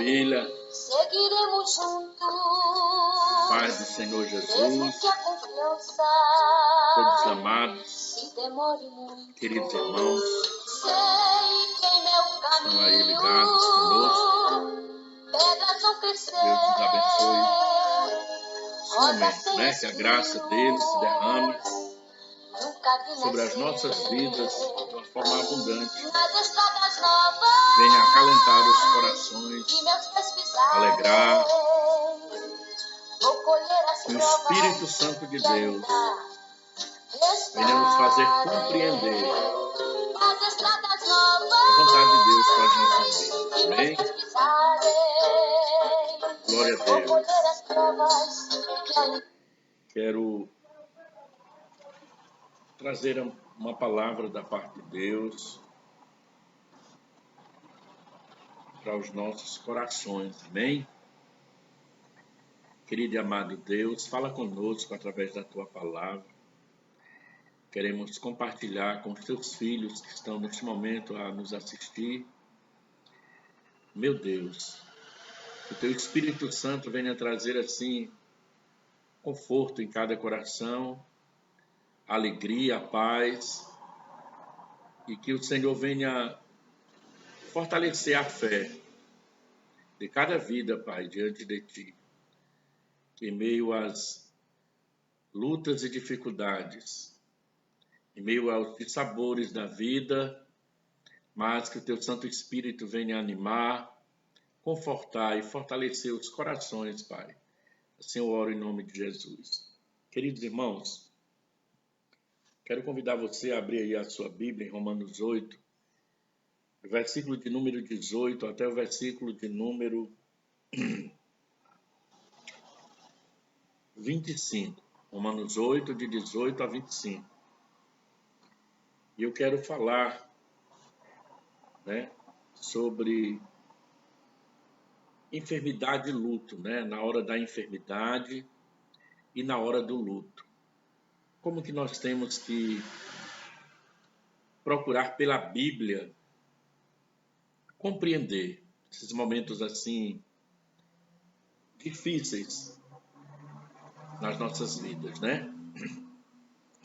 filha. Seguiremos juntos. Paz do Senhor Mesmo Jesus. que a confiança Todos amados, se demore muito. queridos irmãos, Sei que em meu caminho estão aí ligados conosco. pedras vão crescer. Deus nos abençoe esse Rosa momento, sem né? Que a graça dele se derrame nunca vi sobre as nascer. nossas vidas de uma forma abundante. Nas estradas novas Venha acalentar os corações, que meus pés pisarem, alegrar. vou colher as Que o provas Espírito Santo de que Deus ainda venha nos fazer restarem. compreender Nas estradas a novas vontade de Deus para as nossas vidas. que meus Amém? pés pisarem, Glória a vou Deus. colher as provas que ainda. Quero trazer uma palavra da parte de Deus para os nossos corações. Amém? Querido e amado Deus, fala conosco através da tua palavra. Queremos compartilhar com os teus filhos que estão neste momento a nos assistir. Meu Deus, que o teu Espírito Santo venha trazer assim conforto em cada coração, alegria, paz, e que o Senhor venha fortalecer a fé de cada vida, Pai, diante de ti. Que em meio às lutas e dificuldades, em meio aos dissabores da vida, mas que o teu Santo Espírito venha animar, confortar e fortalecer os corações, Pai. Assim eu oro em nome de Jesus. Queridos irmãos, quero convidar você a abrir aí a sua Bíblia em Romanos 8, do versículo de número 18 até o versículo de número 25. Romanos 8, de 18 a 25. E eu quero falar, sobre enfermidade e luto, na hora da enfermidade e na hora do luto. Como que nós temos que procurar pela Bíblia compreender esses momentos assim difíceis nas nossas vidas,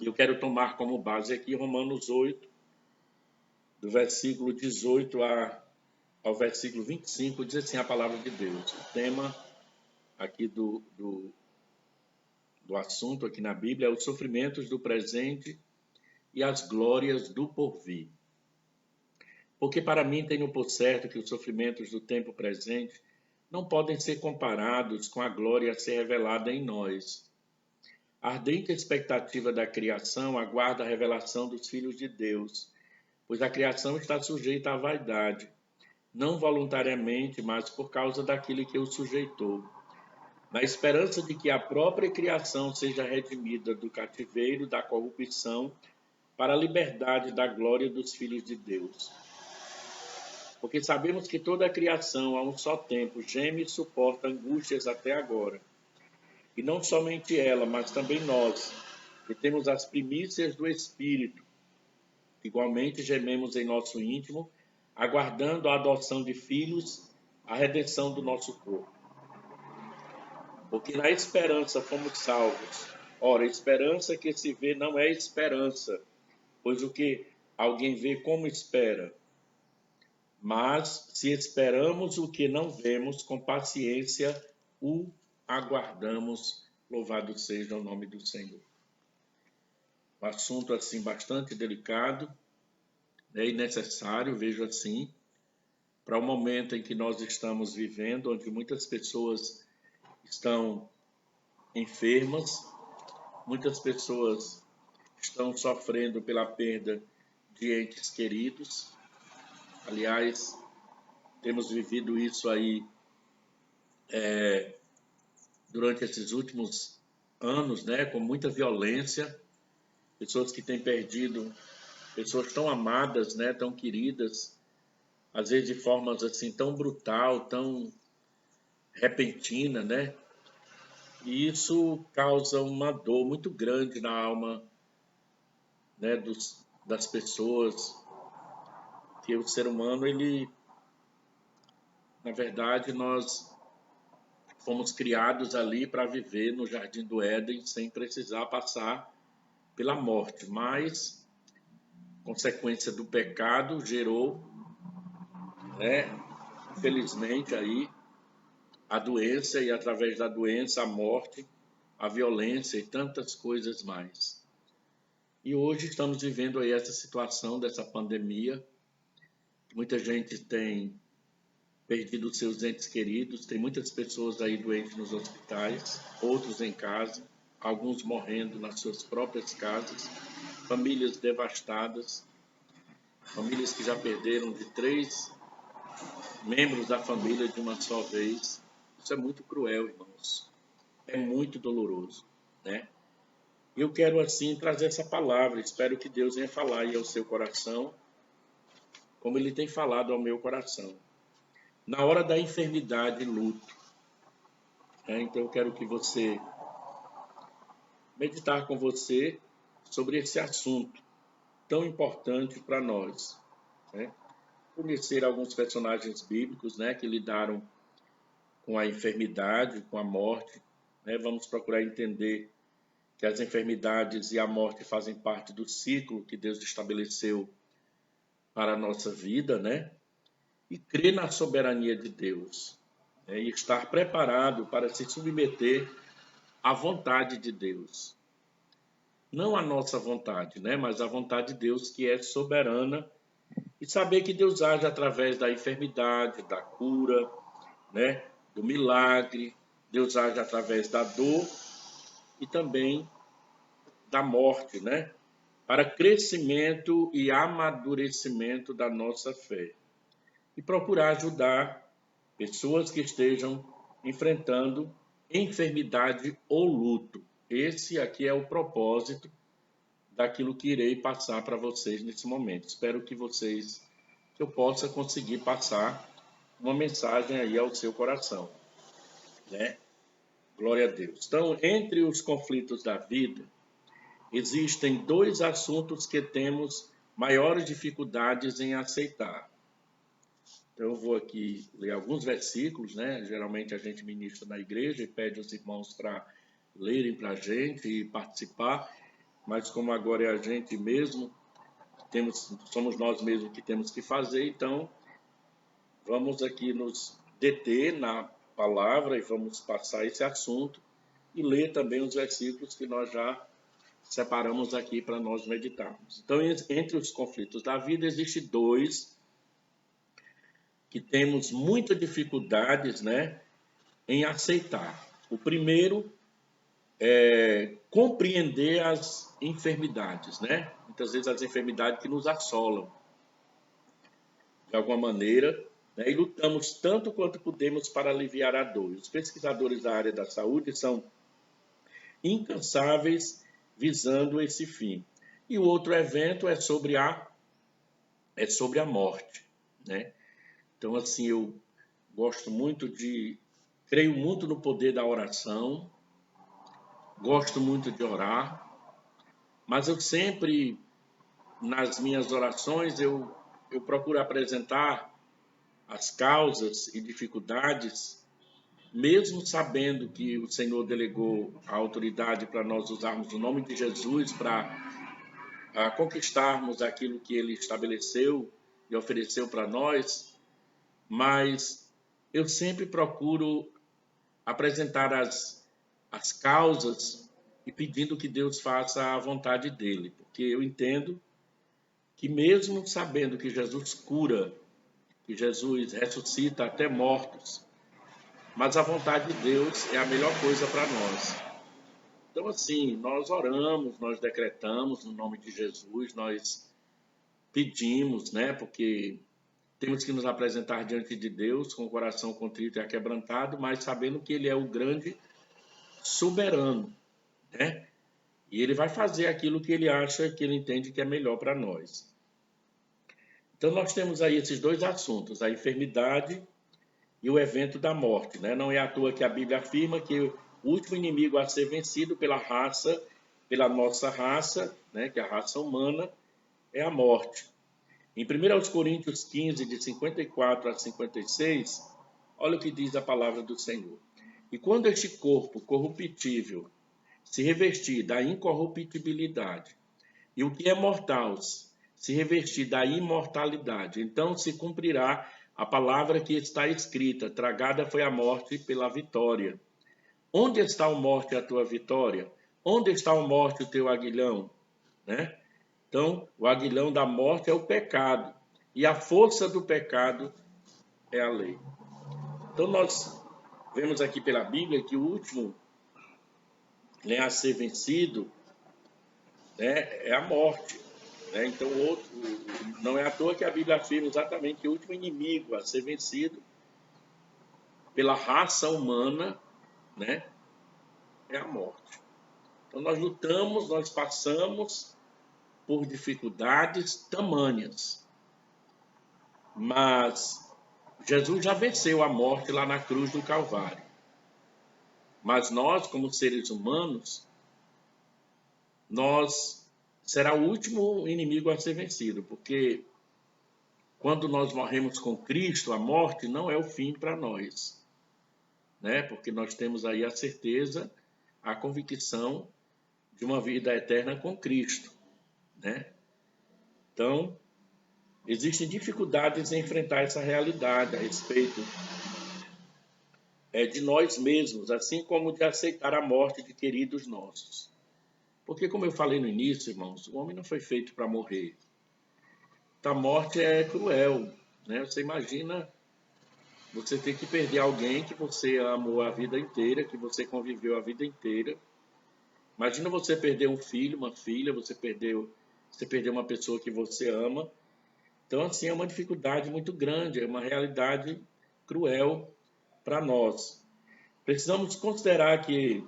E eu quero tomar como base aqui Romanos 8, do versículo 18 ao versículo 25, diz assim a palavra de Deus. O tema aqui do assunto aqui na Bíblia é os sofrimentos do presente e as glórias do porvir. Porque para mim tenho por certo que os sofrimentos do tempo presente não podem ser comparados com a glória a ser revelada em nós. A ardente expectativa da criação aguarda a revelação dos filhos de Deus, pois a criação está sujeita à vaidade, não voluntariamente, mas por causa daquele que o sujeitou, na esperança de que a própria criação seja redimida do cativeiro da corrupção para a liberdade da glória dos filhos de Deus. Porque sabemos que toda a criação, a um só tempo, geme e suporta angústias até agora. E não somente ela, mas também nós, que temos as primícias do Espírito, igualmente gememos em nosso íntimo, aguardando a adoção de filhos, a redenção do nosso corpo. Porque na esperança fomos salvos. Ora, esperança que se vê não é esperança, pois o que alguém vê como espera. Mas se esperamos o que não vemos, com paciência o aguardamos. Louvado seja o nome do Senhor. Um assunto assim bastante delicado, e necessário, vejo assim, para o momento em que nós estamos vivendo, onde muitas pessoas estão enfermas, muitas pessoas estão sofrendo pela perda de entes queridos. Aliás, temos vivido isso aí durante esses últimos anos, com muita violência. Pessoas que têm perdido pessoas tão amadas, tão queridas, às vezes de formas assim tão brutal, tão repentina, E isso causa uma dor muito grande na alma, das pessoas, que o ser humano, ele Na verdade, nós fomos criados ali para viver no Jardim do Éden sem precisar passar pela morte, mas consequência do pecado gerou, né, infelizmente aí a doença e através da doença a morte, a violência e tantas coisas mais. E hoje estamos vivendo aí essa situação dessa pandemia. Muita gente tem perdido seus entes queridos, tem muitas pessoas aí doentes nos hospitais, outros em casa, alguns morrendo nas suas próprias casas, famílias devastadas, famílias que já perderam de 3 membros da família de uma só vez. Isso é muito cruel, irmãos. É muito doloroso, né? Eu quero, assim, trazer essa palavra. Espero que Deus venha falar aí ao seu coração, como Ele tem falado ao meu coração. Na hora da enfermidade e luto, né? Então eu quero que você meditar com você sobre esse assunto tão importante para nós, né? Conhecer alguns personagens bíblicos, né, que lidaram com a enfermidade, com a morte, né? Vamos procurar entender que as enfermidades e a morte fazem parte do ciclo que Deus estabeleceu para a nossa vida, né? E crer na soberania de Deus, né? E estar preparado para se submeter à vontade de Deus. Não a nossa vontade, né? Mas a vontade de Deus, que é soberana, e saber que Deus age através da enfermidade, da cura, né? Do milagre. Deus age através da dor e também da morte, né? Para crescimento e amadurecimento da nossa fé. E procurar ajudar pessoas que estejam enfrentando enfermidade ou luto. Esse aqui é o propósito daquilo que irei passar para vocês nesse momento. Espero que eu possa conseguir passar uma mensagem aí ao seu coração, né? Glória a Deus. Então, entre os conflitos da vida, existem 2 assuntos que temos maiores dificuldades em aceitar. Então, eu vou aqui ler alguns versículos, né? Geralmente a gente ministra na igreja e pede aos irmãos para lerem para a gente e participar, mas como agora é a gente mesmo, somos nós mesmos que temos que fazer, então vamos aqui nos deter na palavra e vamos passar esse assunto e ler também os versículos que nós já separamos aqui para nós meditarmos. Então, entre os conflitos da vida, existem 2 que temos muitas dificuldades, né, em aceitar. O primeiro é compreender as enfermidades, né? Muitas vezes as enfermidades que nos assolam de alguma maneira, né, e lutamos tanto quanto podemos para aliviar a dor. Os pesquisadores da área da saúde são incansáveis visando esse fim. E o outro evento é sobre a morte, né? Então, assim, eu creio muito no poder da oração, gosto muito de orar, mas eu sempre, nas minhas orações, eu procuro apresentar as causas e dificuldades, mesmo sabendo que o Senhor delegou a autoridade para nós usarmos o nome de Jesus para conquistarmos aquilo que Ele estabeleceu e ofereceu para nós, mas eu sempre procuro apresentar as causas e pedindo que Deus faça a vontade dEle, porque eu entendo que mesmo sabendo que Jesus cura, que Jesus ressuscita até mortos, mas a vontade de Deus é a melhor coisa para nós. Então, assim, nós oramos, nós decretamos no nome de Jesus, nós pedimos, né? Porque temos que nos apresentar diante de Deus com o coração contrito e aquebrantado, mas sabendo que Ele é o grande soberano, né? E Ele vai fazer aquilo que Ele acha, que Ele entende que é melhor para nós. Então, nós temos aí esses 2 assuntos, a enfermidade e o evento da morte, né? Não é à toa que a Bíblia afirma que o último inimigo a ser vencido pela nossa raça, né? Que é a raça humana, é a morte. Em 1 Coríntios 15, de 54 a 56, Olha o que diz a palavra do Senhor. E quando este corpo corruptível se revestir da incorruptibilidade, e o que é mortal se revestir da imortalidade, então se cumprirá a palavra que está escrita: tragada foi a morte pela vitória. Onde está a morte a tua vitória? Onde está a morte o teu aguilhão? Né? Então, o aguilhão da morte é o pecado, e a força do pecado é a lei. Então, nós vemos aqui pela Bíblia que o último, né, a ser vencido, né, é a morte. Né? Então, não é à toa que a Bíblia afirma exatamente que o último inimigo a ser vencido pela raça humana, né, é a morte. Então, nós lutamos, nós passamos por dificuldades tamanhas, mas Jesus já venceu a morte lá na cruz do Calvário. Mas nós, como seres humanos, será o último inimigo a ser vencido, porque quando nós morremos com Cristo, a morte não é o fim para nós, né? Porque nós temos aí a certeza, a convicção de uma vida eterna com Cristo, né? Então, existem dificuldades em enfrentar essa realidade a respeito de nós mesmos, assim como de aceitar a morte de queridos nossos. Porque, como eu falei no início, irmãos, o homem não foi feito para morrer. A morte é cruel, né? Você imagina você ter que perder alguém que você amou a vida inteira, que você conviveu a vida inteira. Imagina você perder um filho, uma filha, você perdeu uma pessoa que você ama. Então, assim, é uma dificuldade muito grande, é uma realidade cruel para nós. Precisamos considerar que,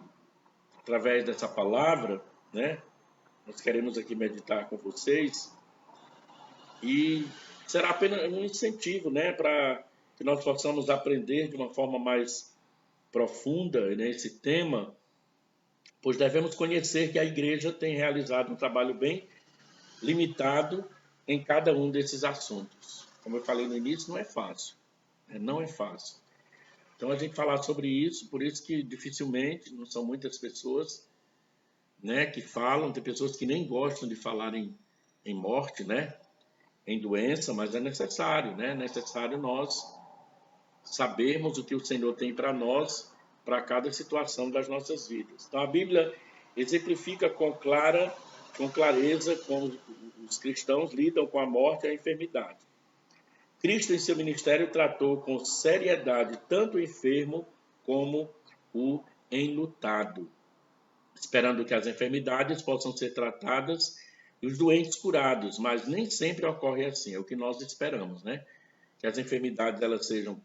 através dessa palavra, né, nós queremos aqui meditar com vocês, e será apenas um incentivo, né, para que nós possamos aprender de uma forma mais profunda nesse tema, pois devemos conhecer que a igreja tem realizado um trabalho bem limitado em cada um desses assuntos. Como eu falei no início, não é fácil, né? Não é fácil. Então, a gente falar sobre isso, por isso que dificilmente, não são muitas pessoas, né, que falam, tem pessoas que nem gostam de falar em morte, né, em doença, mas é necessário, né, é necessário nós sabermos o que o Senhor tem para nós, para cada situação das nossas vidas. Então, a Bíblia exemplifica com clareza como os cristãos lidam com a morte e a enfermidade. Cristo, em seu ministério, tratou com seriedade tanto o enfermo como o enlutado, esperando que as enfermidades possam ser tratadas e os doentes curados, mas nem sempre ocorre assim, é o que nós esperamos, né? Que as enfermidades elas sejam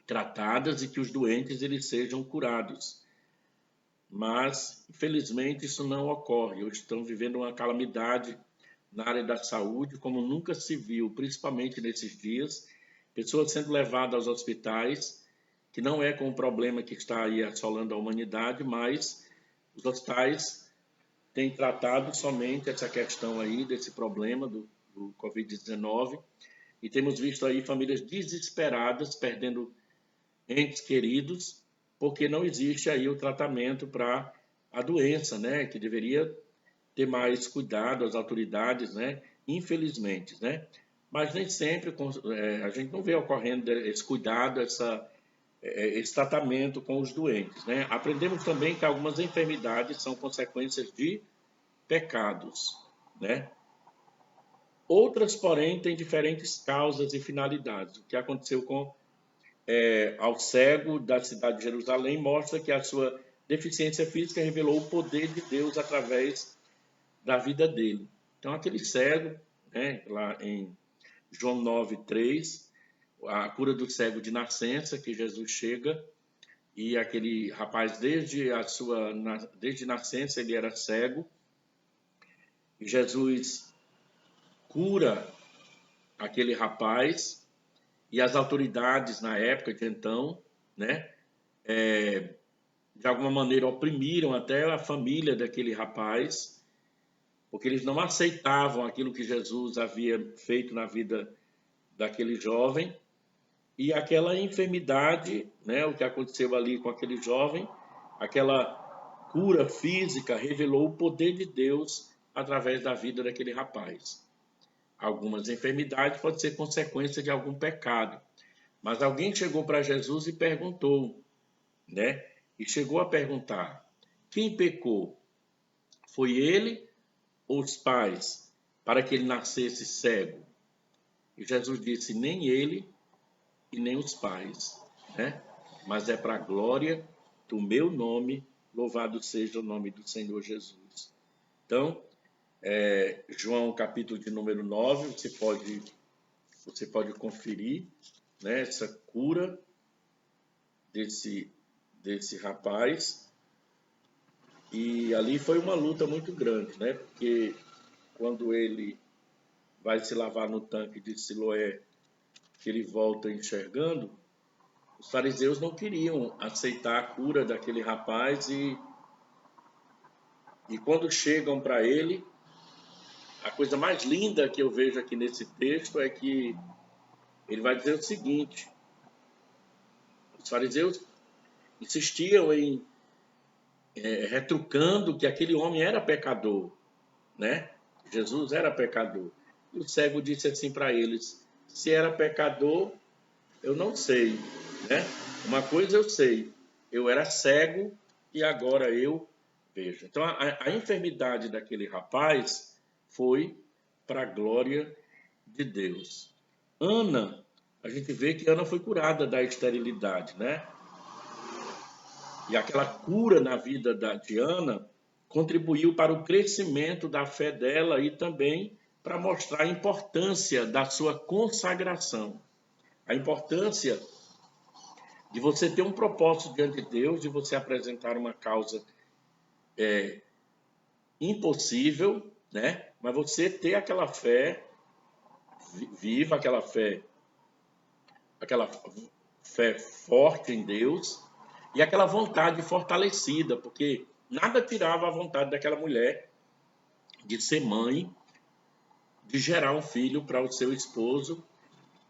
tratadas e que os doentes eles sejam curados. Mas, infelizmente, isso não ocorre. Hoje estamos vivendo uma calamidade na área da saúde, como nunca se viu, principalmente nesses dias, pessoas sendo levadas aos hospitais, que não é com o problema que está aí assolando a humanidade, mas os hospitais têm tratado somente essa questão aí, desse problema do Covid-19, e temos visto aí famílias desesperadas, perdendo entes queridos, porque não existe aí o tratamento para a doença, né? Que deveria ter mais cuidado as autoridades, né? Infelizmente, né? Mas nem sempre a gente não vê ocorrendo esse cuidado, esse tratamento com os doentes, né? Aprendemos também que algumas enfermidades são consequências de pecados, né? Outras, porém, têm diferentes causas e finalidades. O que aconteceu ao cego da cidade de Jerusalém mostra que a sua deficiência física revelou o poder de Deus através da vida dele. Então, aquele cego, né, lá em João 9:3, a cura do cego de nascença, que Jesus chega, e aquele rapaz, desde nascença, ele era cego, e Jesus cura aquele rapaz, e as autoridades na época de então, né, de alguma maneira oprimiram até a família daquele rapaz, porque eles não aceitavam aquilo que Jesus havia feito na vida daquele jovem, E aquela enfermidade, né, o que aconteceu ali com aquele jovem, aquela cura física revelou o poder de Deus através da vida daquele rapaz. Algumas enfermidades podem ser consequência de algum pecado, mas alguém chegou para Jesus e perguntou, né? E chegou a perguntar: quem pecou? Foi ele ou os pais para que ele nascesse cego? E Jesus disse: nem ele e nem os pais, né? Mas é para a glória do meu nome, louvado seja o nome do Senhor Jesus. Então, João capítulo de número 9, você pode conferir, né, essa cura desse rapaz. E ali foi uma luta muito grande, né? Porque quando ele vai se lavar no tanque de Siloé, que ele volta enxergando, os fariseus não queriam aceitar a cura daquele rapaz e quando chegam para ele, a coisa mais linda que eu vejo aqui nesse texto é que ele vai dizer o seguinte: os fariseus insistiam em retrucando que aquele homem era pecador, né? Jesus era pecador. E o cego disse assim para eles: se era pecador, eu não sei, né? Uma coisa eu sei, eu era cego e agora eu vejo. Então a enfermidade daquele rapaz foi para a glória de Deus. Ana, a gente vê que Ana foi curada da esterilidade, né? E aquela cura na vida de Ana contribuiu para o crescimento da fé dela e também para mostrar a importância da sua consagração. A importância de você ter um propósito diante de Deus, de você apresentar uma causa impossível, né? Mas você ter aquela fé viva, aquela fé forte em Deus e aquela vontade fortalecida, porque nada tirava a vontade daquela mulher de ser mãe, de gerar um filho para o seu esposo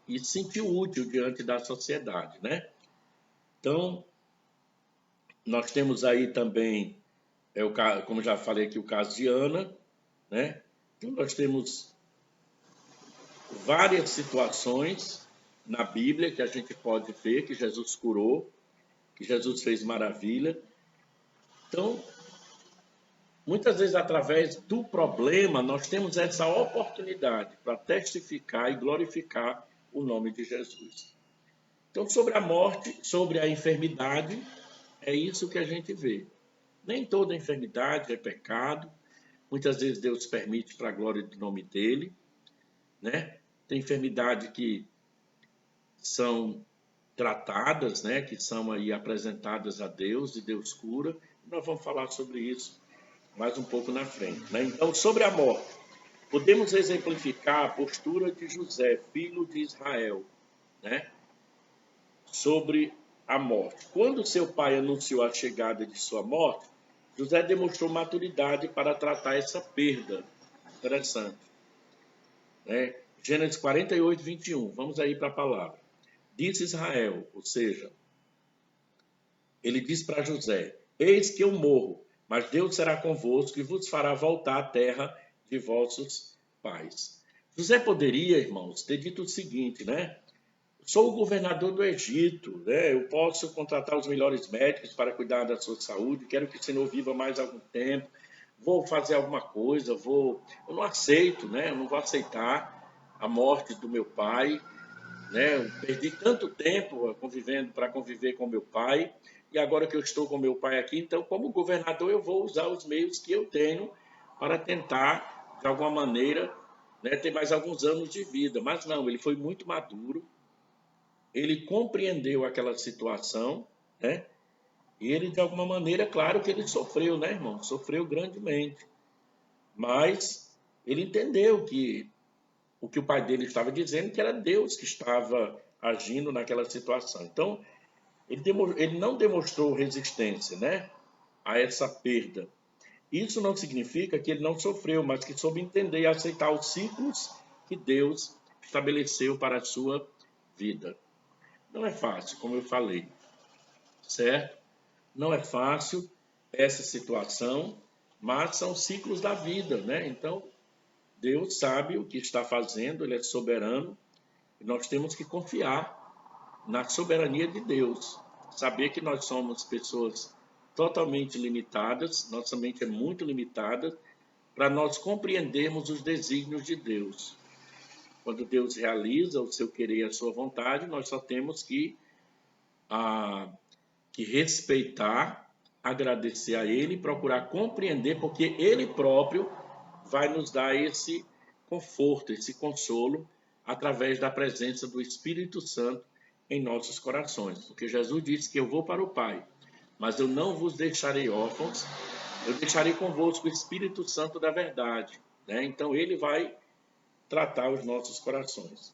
e se sentir útil diante da sociedade, né? Então, nós temos aí também, como já falei aqui, o caso de Ana, né? Então, nós temos várias situações na Bíblia que a gente pode ver que Jesus curou, que Jesus fez maravilha. Então, muitas vezes, através do problema, nós temos essa oportunidade para testificar e glorificar o nome de Jesus. Então, sobre a morte, sobre a enfermidade, é isso que a gente vê. Nem toda enfermidade é pecado. Muitas vezes Deus permite para a glória do nome dele, né? Tem enfermidade que são tratadas, né? Que são aí apresentadas a Deus e Deus cura. Nós vamos falar sobre isso mais um pouco na frente, né? Então, sobre a morte, podemos exemplificar a postura de José, filho de Israel, né? Sobre a morte. Quando seu pai anunciou a chegada de sua morte, José demonstrou maturidade para tratar essa perda. Interessante, né? Gênesis 48, 21. Vamos aí para a palavra. Disse Israel, ou seja, ele diz para José: eis que eu morro, mas Deus será convosco e vos fará voltar à terra de vossos pais. José poderia, irmãos, ter dito o seguinte, né? Sou o governador do Egito, né? Eu posso contratar os melhores médicos para cuidar da sua saúde, quero que o Senhor viva mais algum tempo, vou fazer alguma coisa, eu não aceito, né? Eu não vou aceitar a morte do meu pai, né? Eu perdi tanto tempo para conviver com meu pai, e agora que eu estou com meu pai aqui, então, como governador, eu vou usar os meios que eu tenho para tentar, de alguma maneira, né, ter mais alguns anos de vida. Mas não, ele foi muito maduro, ele compreendeu aquela situação, né? E ele, de alguma maneira, claro que ele sofreu, né, irmão? Sofreu grandemente. Mas ele entendeu que o que o pai dele estava dizendo, que era Deus que estava agindo naquela situação. Então, ele não demonstrou resistência, né, a essa perda. Isso não significa que ele não sofreu, mas que soube entender e aceitar os ciclos que Deus estabeleceu para a sua vida. Não é fácil, como eu falei, certo? Não é fácil essa situação, mas são ciclos da vida, né? Então, Deus sabe o que está fazendo, Ele é soberano, e nós temos que confiar na soberania de Deus. Saber que nós somos pessoas totalmente limitadas, nossa mente é muito limitada, para nós compreendermos os desígnios de Deus. Quando Deus realiza o seu querer e a sua vontade, nós só temos que respeitar, agradecer a Ele, procurar compreender, porque Ele próprio vai nos dar esse conforto, esse consolo, através da presença do Espírito Santo em nossos corações. Porque Jesus disse que eu vou para o Pai, mas eu não vos deixarei órfãos, eu deixarei convosco o Espírito Santo da verdade. Né? Então, Ele vai tratar os nossos corações.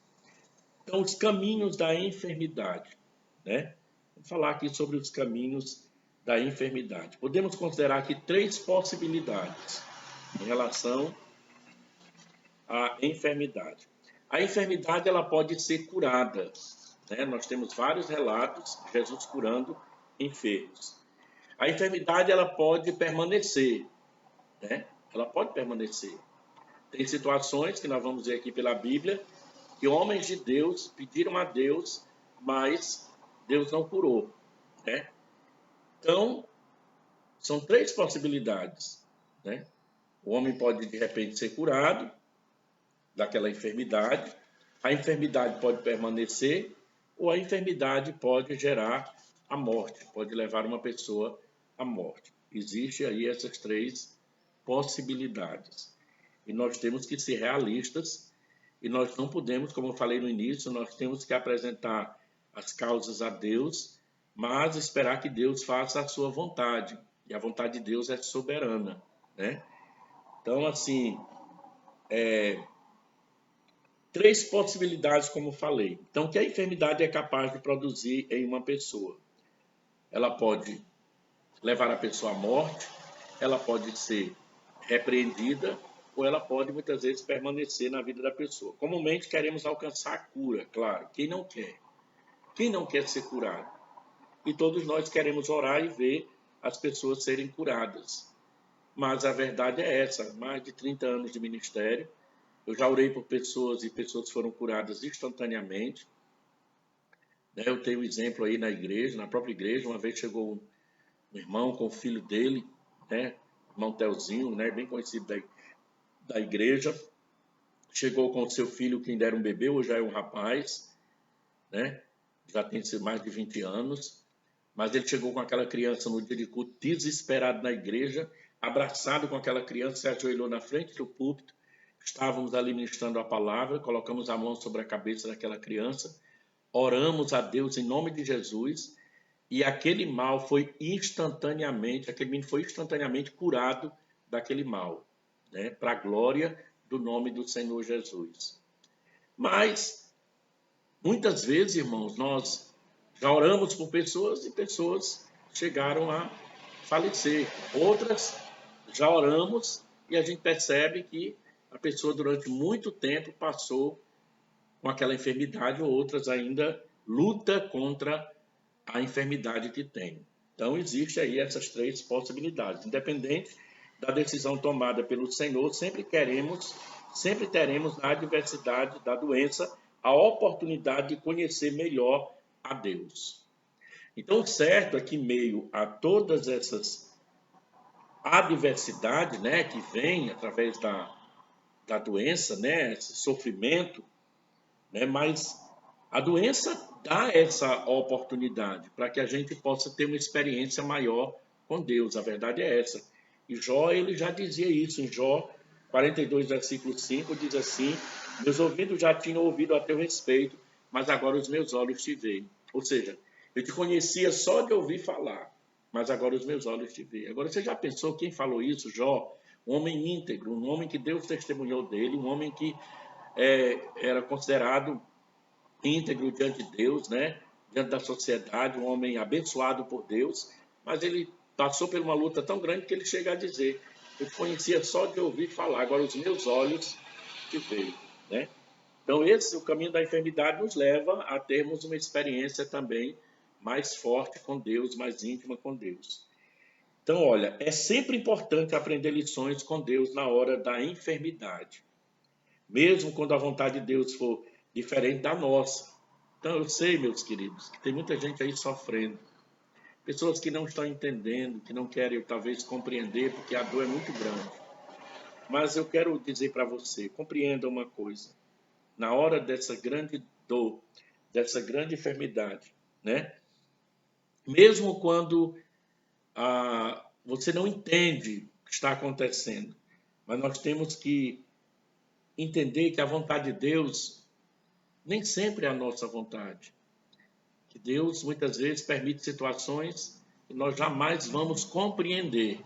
Então, os caminhos da enfermidade. Né? Vamos falar aqui sobre os caminhos da enfermidade. Podemos considerar aqui 3 possibilidades em relação à enfermidade. A enfermidade ela pode ser curada. Né? Nós temos vários relatos de Jesus curando enfermos. A enfermidade ela pode permanecer. Né? Ela pode permanecer. Tem situações que nós vamos ver aqui pela Bíblia que homens de Deus pediram a Deus, mas Deus não curou. Né? Então, são 3 possibilidades. Né? O homem pode, de repente, ser curado daquela enfermidade, a enfermidade pode permanecer, ou a enfermidade pode gerar a morte, pode levar uma pessoa à morte. Existem aí essas 3 possibilidades. E nós temos que ser realistas, e nós não podemos, como eu falei no início, nós temos que apresentar as causas a Deus, mas esperar que Deus faça a sua vontade. E a vontade de Deus é soberana, né? Então, assim, 3 possibilidades, como eu falei. Então, que a enfermidade é capaz de produzir em uma pessoa. Ela pode levar a pessoa à morte, ela pode ser repreendida, ou ela pode, muitas vezes, permanecer na vida da pessoa. Comumente, queremos alcançar a cura, claro. Quem não quer? Quem não quer ser curado? E todos nós queremos orar e ver as pessoas serem curadas. Mas a verdade é essa, mais de 30 anos de ministério, eu já orei por pessoas e pessoas foram curadas instantaneamente. Eu tenho um exemplo aí na igreja, na própria igreja, uma vez chegou um irmão com o filho dele, né, irmão Telzinho, né, bem conhecido da igreja, chegou com o seu filho que ainda era um bebê, hoje já é um rapaz, né, já tem mais de 20 anos, mas ele chegou com aquela criança no dia de culto, desesperado na igreja, abraçado com aquela criança, se ajoelhou na frente do púlpito, estávamos ali ministrando a palavra, colocamos a mão sobre a cabeça daquela criança, oramos a Deus em nome de Jesus, e aquele mal foi instantaneamente, aquele menino foi instantaneamente curado daquele mal, né? Para a glória do nome do Senhor Jesus. Mas, muitas vezes, irmãos, nós já oramos por pessoas e pessoas chegaram a falecer. Outras já oramos e a gente percebe que a pessoa durante muito tempo passou com aquela enfermidade, ou outras ainda luta contra a enfermidade que tem. Então, existe aí essas 3 possibilidades. Independente da decisão tomada pelo Senhor, sempre teremos na adversidade da doença a oportunidade de conhecer melhor a Deus. Então, o certo é que, em meio a todas essas adversidades, né, que vem através da doença, né, esse sofrimento, né, mas a doença dá essa oportunidade para que a gente possa ter uma experiência maior com Deus. A verdade é essa. E Jó, ele já dizia isso. Em Jó 42, versículo 5, diz assim: meus ouvidos já tinham ouvido a teu respeito, mas agora os meus olhos te veem. Ou seja, eu te conhecia só de ouvir falar, mas agora os meus olhos te veem. Agora, você já pensou quem falou isso? Jó, um homem íntegro, um homem que Deus testemunhou dele, um homem que era considerado íntegro diante de Deus, né? Diante da sociedade, um homem abençoado por Deus, mas ele passou por uma luta tão grande que ele chega a dizer: eu conhecia só de ouvir falar, agora os meus olhos te veem, né? Então, o caminho da enfermidade nos leva a termos uma experiência também mais forte com Deus, mais íntima com Deus. Então, olha, é sempre importante aprender lições com Deus na hora da enfermidade, mesmo quando a vontade de Deus for diferente da nossa. Então, eu sei, meus queridos, que tem muita gente aí sofrendo, pessoas que não estão entendendo, que não querem talvez compreender, porque a dor é muito grande. Mas eu quero dizer para você, compreenda uma coisa. Na hora dessa grande dor, dessa grande enfermidade, né? Mesmo quando você não entende o que está acontecendo, mas nós temos que entender que a vontade de Deus nem sempre é a nossa vontade. Que Deus muitas vezes permite situações que nós jamais vamos compreender,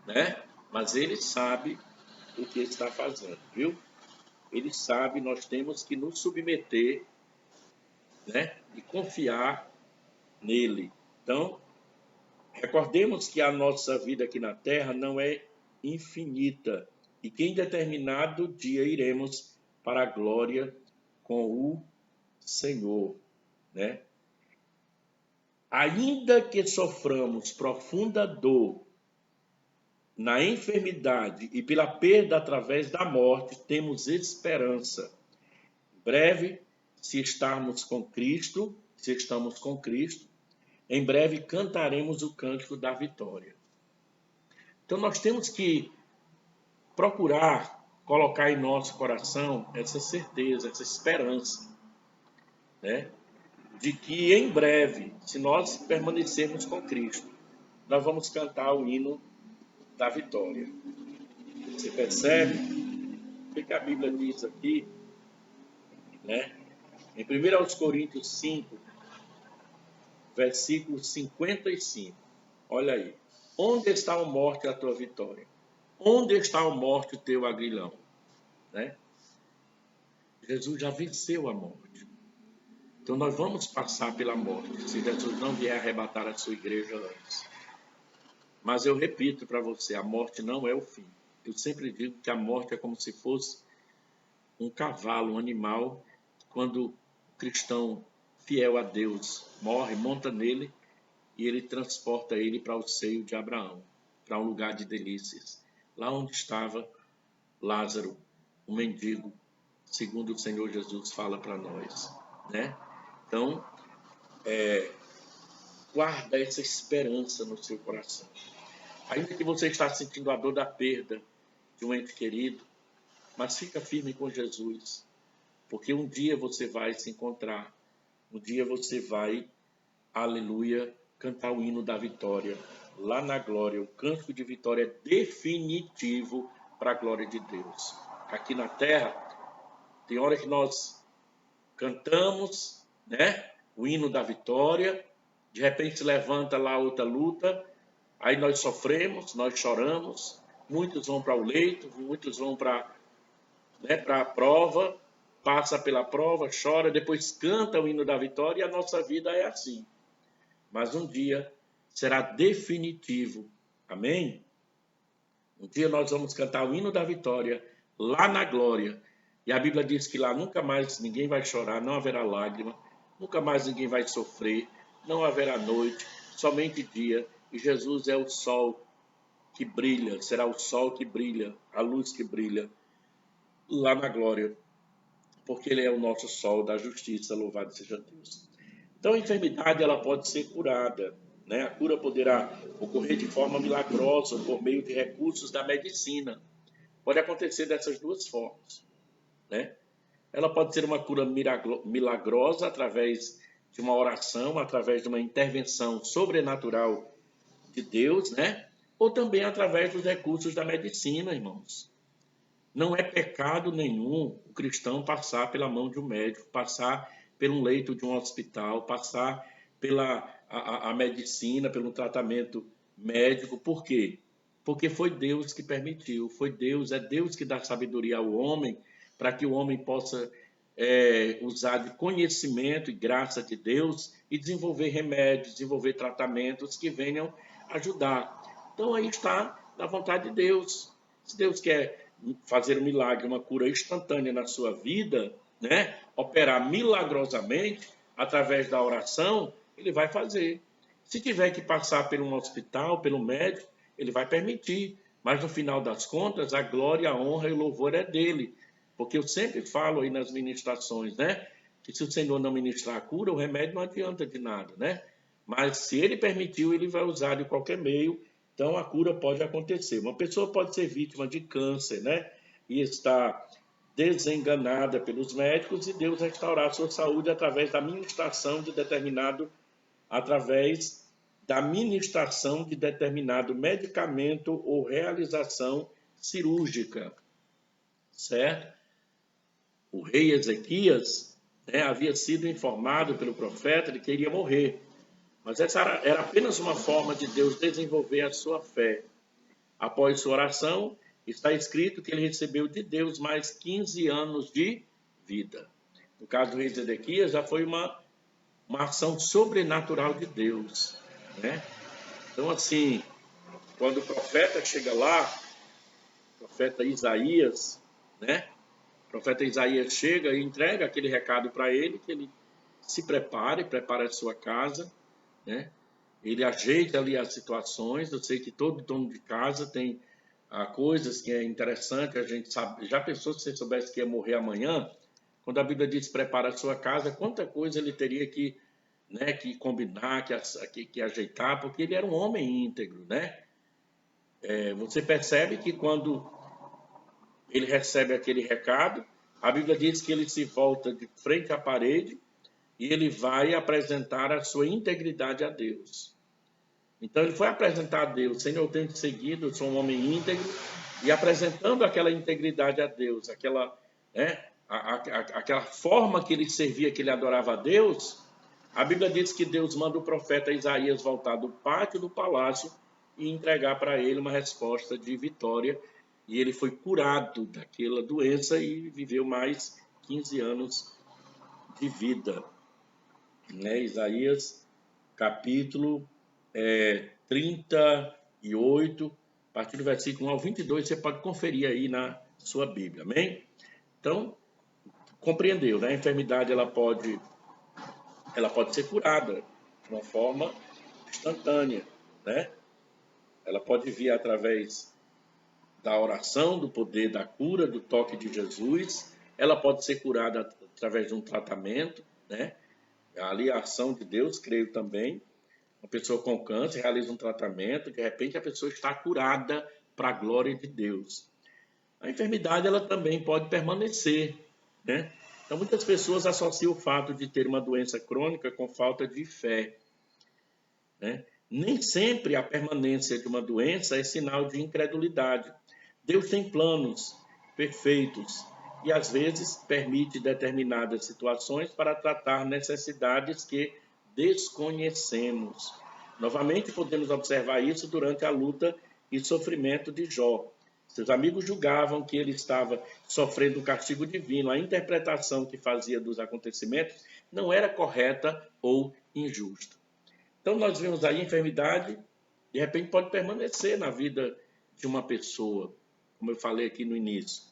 né? Mas Ele sabe o que está fazendo, viu? Ele sabe, nós temos que nos submeter, né? E confiar nele. Então, recordemos que a nossa vida aqui na Terra não é infinita e que em determinado dia iremos para a glória com o Senhor, né? Ainda que soframos profunda dor na enfermidade e pela perda através da morte, temos esperança. Em breve, se estamos com Cristo, em breve cantaremos o cântico da vitória. Então nós temos que procurar colocar em nosso coração essa certeza, essa esperança, né? De que em breve, se nós permanecermos com Cristo, nós vamos cantar o hino da vitória. Você percebe o que a Bíblia diz aqui, né? Em 1 Coríntios 5, versículo 55. Olha aí. Onde está a morte a tua vitória? Onde está a morte o teu aguilhão? Né? Jesus já venceu a morte. Então nós vamos passar pela morte, se Jesus não vier arrebatar a sua igreja antes. Mas eu repito para você, a morte não é o fim. Eu sempre digo que a morte é como se fosse um cavalo, um animal, quando o cristão fiel a Deus morre, monta nele e ele transporta ele para o seio de Abraão, para um lugar de delícias, lá onde estava Lázaro, o mendigo, segundo o Senhor Jesus fala para nós, né? Então, guarda essa esperança no seu coração. Ainda que você está sentindo a dor da perda de um ente querido, mas fica firme com Jesus, porque um dia você vai se encontrar, um dia você vai, aleluia, cantar o hino da vitória, lá na glória, o cântico de vitória definitivo para a glória de Deus. Aqui na terra, tem hora que nós cantamos, né, o hino da vitória, de repente se levanta lá outra luta, aí nós sofremos, nós choramos, muitos vão para o leito, muitos vão para a prova, passa pela prova, chora, depois canta o hino da vitória e a nossa vida é assim. Mas um dia será definitivo, amém? Um dia nós vamos cantar o hino da vitória lá na glória. E a Bíblia diz que lá nunca mais ninguém vai chorar, não haverá lágrima, nunca mais ninguém vai sofrer, não haverá noite, somente dia. E Jesus é o sol que brilha, será o sol que brilha, a luz que brilha lá na glória, porque Ele é o nosso sol da justiça, louvado seja Deus. Então a enfermidade ela pode ser curada, né? A cura poderá ocorrer de forma milagrosa por meio de recursos da medicina. Pode acontecer dessas duas formas, né? Ela pode ser uma cura milagrosa através de uma oração, através de uma intervenção sobrenatural de Deus, né? Ou também através dos recursos da medicina, irmãos. Não é pecado nenhum o cristão passar pela mão de um médico, passar por um leito de um hospital, passar pela a medicina, pelo tratamento médico. Por quê? Porque foi Deus que permitiu, é Deus que dá sabedoria ao homem, para que o homem possa usar de conhecimento e graça de Deus e desenvolver remédios, desenvolver tratamentos que venham ajudar. Então aí está na vontade de Deus. Se Deus quer fazer um milagre, uma cura instantânea na sua vida, né? Operar milagrosamente através da oração, ele vai fazer. Se tiver que passar por um hospital, pelo médico, ele vai permitir. Mas no final das contas, a glória, a honra e o louvor é dele. Porque eu sempre falo aí nas ministrações, né? Que se o Senhor não ministrar a cura, o remédio não adianta de nada, né? Mas se ele permitiu, ele vai usar de qualquer meio. Então a cura pode acontecer. Uma pessoa pode ser vítima de câncer, né? E está desenganada pelos médicos e Deus restaurar a sua saúde através da ministração de determinado medicamento ou realização cirúrgica, certo? O rei Ezequias, né, havia sido informado pelo profeta de que iria morrer, mas essa era apenas uma forma de Deus desenvolver a sua fé. Após sua oração, está escrito que ele recebeu de Deus mais 15 anos de vida. No caso do rei Ezequias, já foi uma ação sobrenatural de Deus, né? Então, assim, quando o profeta chega lá, o profeta Isaías, né? O profeta Isaías chega e entrega aquele recado para ele, que ele se prepare a sua casa, né? Ele ajeita ali as situações. Eu sei que todo dono de casa tem coisas que é interessante, a gente sabe. Já pensou se você soubesse que ia morrer amanhã? Quando a Bíblia diz prepara a sua casa, quanta coisa ele teria que, né, que combinar, que ajeitar, porque ele era um homem íntegro, né? Você percebe que quando ele recebe aquele recado, a Bíblia diz que ele se volta de frente à parede e ele vai apresentar a sua integridade a Deus. Então ele foi apresentar a Deus: Senhor, eu tenho te seguido, eu sou um homem íntegro, e apresentando aquela integridade a Deus, aquela, né, aquela forma que ele servia, que ele adorava a Deus. A Bíblia diz que Deus manda o profeta Isaías voltar do pátio do palácio e entregar para ele uma resposta de vitória, e ele foi curado daquela doença e viveu mais 15 anos de vida, né? Isaías capítulo 38, a partir do versículo 1 ao 22, você pode conferir aí na sua Bíblia, amém? Então, compreendeu, né? A enfermidade ela pode ser curada de uma forma instantânea, né? Ela pode vir através da oração, do poder da cura, do toque de Jesus. Ela pode ser curada através de um tratamento, né? Ali a ação de Deus, creio também. Uma pessoa com câncer realiza um tratamento, de repente a pessoa está curada para a glória de Deus. A enfermidade ela também pode permanecer, né? Então muitas pessoas associam o fato de ter uma doença crônica com falta de fé, né? Nem sempre a permanência de uma doença é sinal de incredulidade. Deus tem planos perfeitos e às vezes permite determinadas situações para tratar necessidades que desconhecemos. Novamente podemos observar isso durante a luta e sofrimento de Jó. Seus amigos julgavam que ele estava sofrendo um castigo divino. A interpretação que fazia dos acontecimentos não era correta ou injusta. Então nós vemos aí a enfermidade, de repente pode permanecer na vida de uma pessoa, como eu falei aqui no início.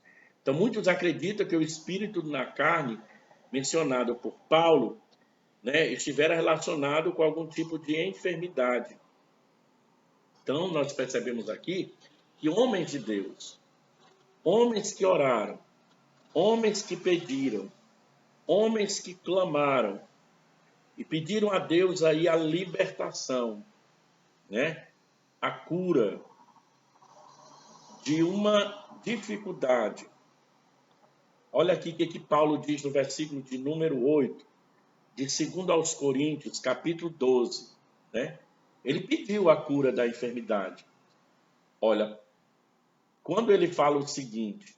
Então muitos acreditam que o espírito na carne, mencionado por Paulo, né, estivera relacionado com algum tipo de enfermidade. Então nós percebemos aqui que homens de Deus, homens que oraram, homens que pediram, homens que clamaram e pediram a Deus aí a libertação, né? A cura de uma dificuldade. Olha aqui o que Paulo diz no versículo de número 8, de 2 aos Coríntios, capítulo 12, né? Ele pediu a cura da enfermidade. Olha, quando ele fala o seguinte,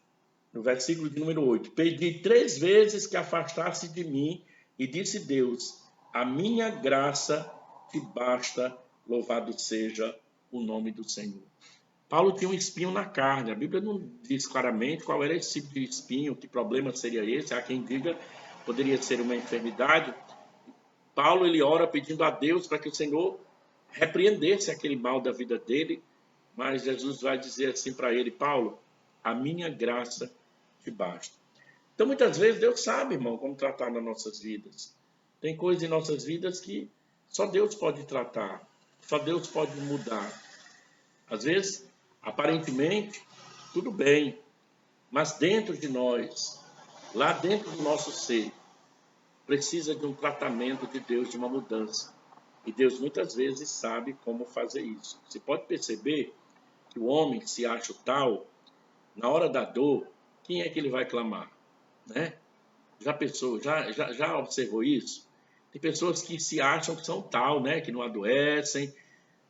no versículo de número 8, pedi 3 vezes que afastasse de mim, e disse Deus, a minha graça te basta, louvado seja o nome do Senhor. Paulo tinha um espinho na carne. A Bíblia não diz claramente qual era esse tipo de espinho, que problema seria esse. Há quem diga poderia ser uma enfermidade. Paulo ele ora pedindo a Deus para que o Senhor repreendesse aquele mal da vida dele, mas Jesus vai dizer assim para ele, Paulo, a minha graça te basta. Então, muitas vezes, Deus sabe, irmão, como tratar nas nossas vidas. Tem coisas em nossas vidas que só Deus pode tratar, só Deus pode mudar. Às vezes, aparentemente, tudo bem, mas dentro de nós, lá dentro do nosso ser, precisa de um tratamento de Deus, de uma mudança. E Deus muitas vezes sabe como fazer isso. Você pode perceber que o homem que se acha tal, na hora da dor, quem é que ele vai clamar? Né? Já pensou, já observou isso? Tem pessoas que se acham que são tal, né? Que não adoecem,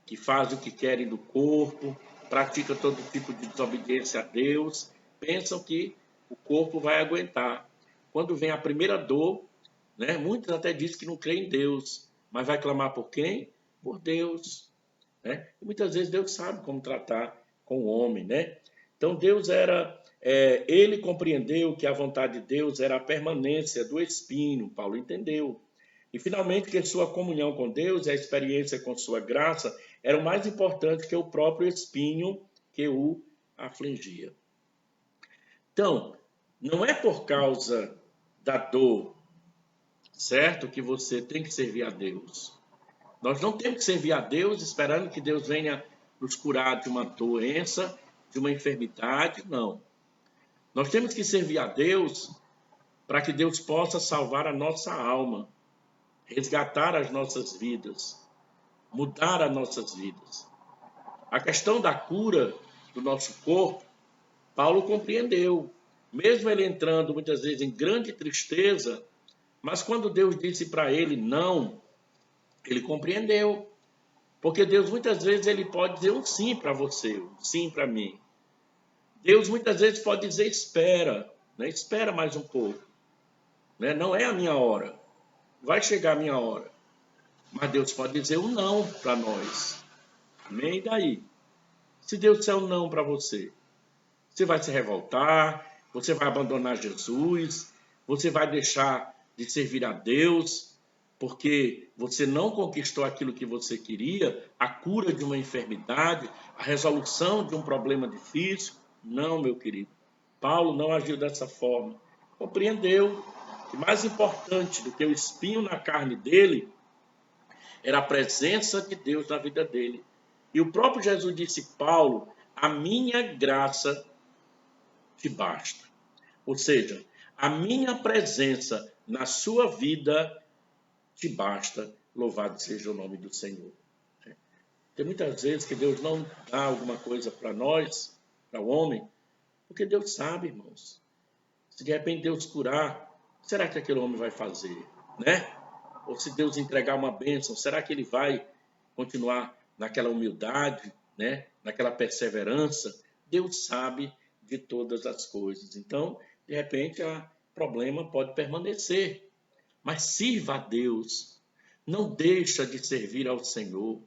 que fazem o que querem do corpo, praticam todo tipo de desobediência a Deus, pensam que o corpo vai aguentar. Quando vem a primeira dor, né? Muitos até dizem que não creem em Deus, mas vai clamar por quem? Por Deus. Né? E muitas vezes Deus sabe como tratar com o homem. Né? Então Deus ele compreendeu que a vontade de Deus era a permanência do espinho, Paulo entendeu. E finalmente que sua comunhão com Deus e a experiência com sua graça eram mais importantes que o próprio espinho que o afligia. Então, não é por causa da dor, certo, que você tem que servir a Deus. Nós não temos que servir a Deus esperando que Deus venha nos curar de uma doença, de uma enfermidade, não. Nós temos que servir a Deus para que Deus possa salvar a nossa alma, resgatar as nossas vidas, mudar as nossas vidas. A questão da cura do nosso corpo, Paulo compreendeu. Mesmo ele entrando muitas vezes em grande tristeza, mas quando Deus disse para ele não, ele compreendeu. Porque Deus muitas vezes ele pode dizer um sim para você, um sim para mim. Deus muitas vezes pode dizer espera, né? Espera mais um pouco. Né? Não é a minha hora, vai chegar a minha hora. Mas Deus pode dizer um não para nós. Amém? E daí? Se Deus disser um não para você, você vai se revoltar, você vai abandonar Jesus, você vai deixar de servir a Deus, porque você não conquistou aquilo que você queria, a cura de uma enfermidade, a resolução de um problema difícil. Não, meu querido. Paulo não agiu dessa forma. Compreendeu que mais importante do que o espinho na carne dele era a presença de Deus na vida dele. E o próprio Jesus disse, Paulo, a minha graça te basta. Ou seja, a minha presença na sua vida te basta. Louvado seja o nome do Senhor. Tem muitas vezes que Deus não dá alguma coisa para nós, para o homem, porque Deus sabe, irmãos. Se de repente Deus curar, será que aquele homem vai fazer? Né? Ou se Deus entregar uma bênção, será que ele vai continuar naquela humildade, né? Naquela perseverança? Deus sabe de todas as coisas. Então, de repente, o problema pode permanecer. Mas sirva a Deus. Não deixa de servir ao Senhor.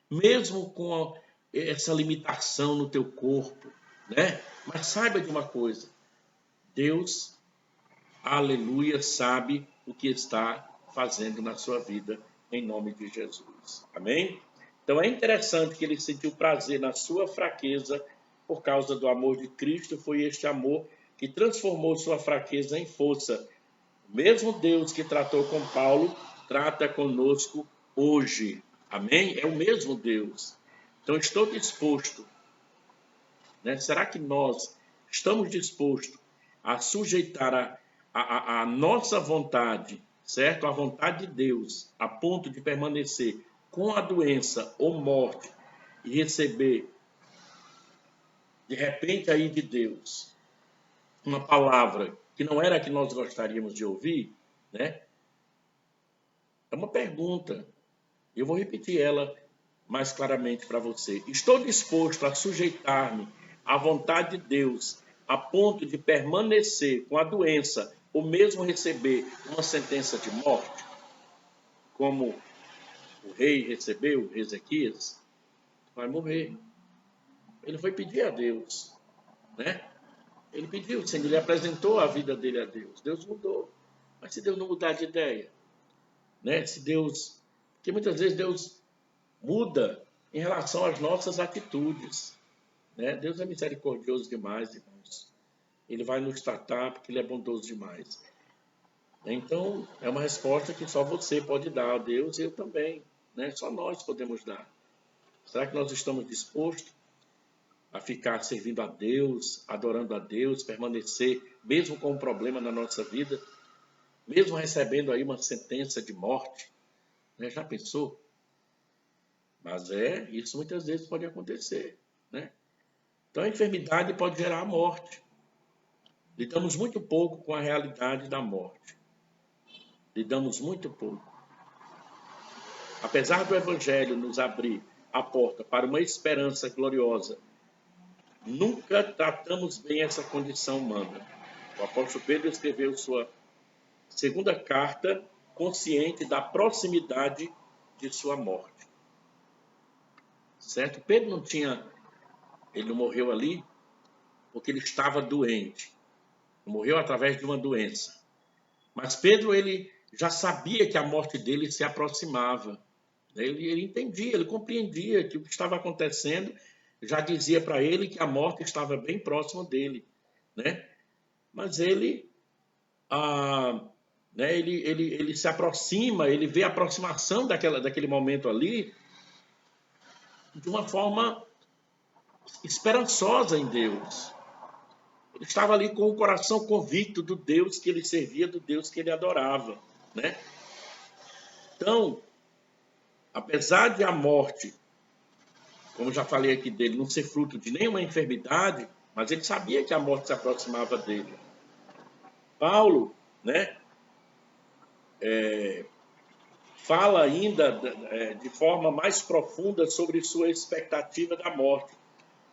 Mesmo com essa limitação no teu corpo, né? Mas saiba de uma coisa. Deus, aleluia, sabe o que está fazendo na sua vida, em nome de Jesus. Amém? Então é interessante que ele sentiu prazer na sua fraqueza por causa do amor de Cristo. Foi este amor que transformou sua fraqueza em força. O mesmo Deus que tratou com Paulo, trata conosco hoje. Amém? É o mesmo Deus. Então estou disposto, né? Será que nós estamos dispostos a sujeitar a nossa vontade, certo? A vontade de Deus, a ponto de permanecer com a doença ou morte e receber, de repente, aí de Deus, uma palavra que não era a que nós gostaríamos de ouvir, né? É uma pergunta. Eu vou repetir ela mais claramente para você. Estou disposto a sujeitar-me à vontade de Deus, a ponto de permanecer com a doença ou mesmo receber uma sentença de morte, como o rei recebeu, Ezequias? Vai morrer. Ele foi pedir a Deus, né? Ele pediu, Senhor, ele apresentou a vida dele a Deus. Deus mudou. Mas se Deus não mudar de ideia, né? Se Deus... Porque muitas vezes Deus muda em relação às nossas atitudes, né? Deus é misericordioso demais, irmãos. Ele vai nos tratar porque Ele é bondoso demais. Então, é uma resposta que só você pode dar a Deus e eu também, né? Só nós podemos dar. Será que nós estamos dispostos a ficar servindo a Deus, adorando a Deus, permanecer, mesmo com um problema na nossa vida, mesmo recebendo aí uma sentença de morte, né? Já pensou? Mas isso muitas vezes pode acontecer, né? Então a enfermidade pode gerar a morte. Lidamos muito pouco com a realidade da morte. Lidamos muito pouco. Apesar do Evangelho nos abrir a porta para uma esperança gloriosa, nunca tratamos bem essa condição humana. O apóstolo Pedro escreveu sua segunda carta consciente da proximidade de sua morte. Certo? Pedro ele não morreu ali porque ele estava doente. Morreu através de uma doença. Mas Pedro, ele já sabia que a morte dele se aproximava. Ele entendia, ele compreendia que o que estava acontecendo já dizia para ele que a morte estava bem próxima dele, né? Mas ele se aproxima, ele vê a aproximação daquele momento ali de uma forma esperançosa em Deus. Ele estava ali com o coração convicto do Deus que ele servia, do Deus que ele adorava, né? Então, apesar de a morte, como já falei aqui dele, não ser fruto de nenhuma enfermidade, mas ele sabia que a morte se aproximava dele. Paulo, né, fala ainda de forma mais profunda sobre sua expectativa da morte,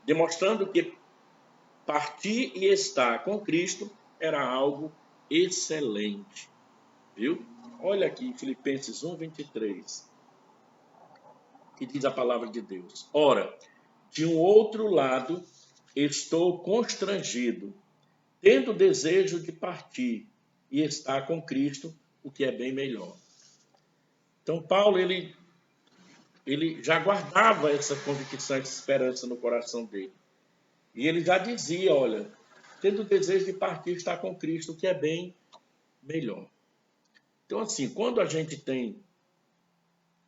demonstrando que partir e estar com Cristo era algo excelente. Viu? Olha aqui em Filipenses 1:23, que diz a palavra de Deus. Ora, de um outro lado, estou constrangido, tendo desejo de partir e estar com Cristo, o que é bem melhor. Então, Paulo, ele já guardava essa convicção, essa esperança no coração dele. E ele já dizia, olha, tendo desejo de partir e estar com Cristo, o que é bem melhor. Então, assim, quando a gente tem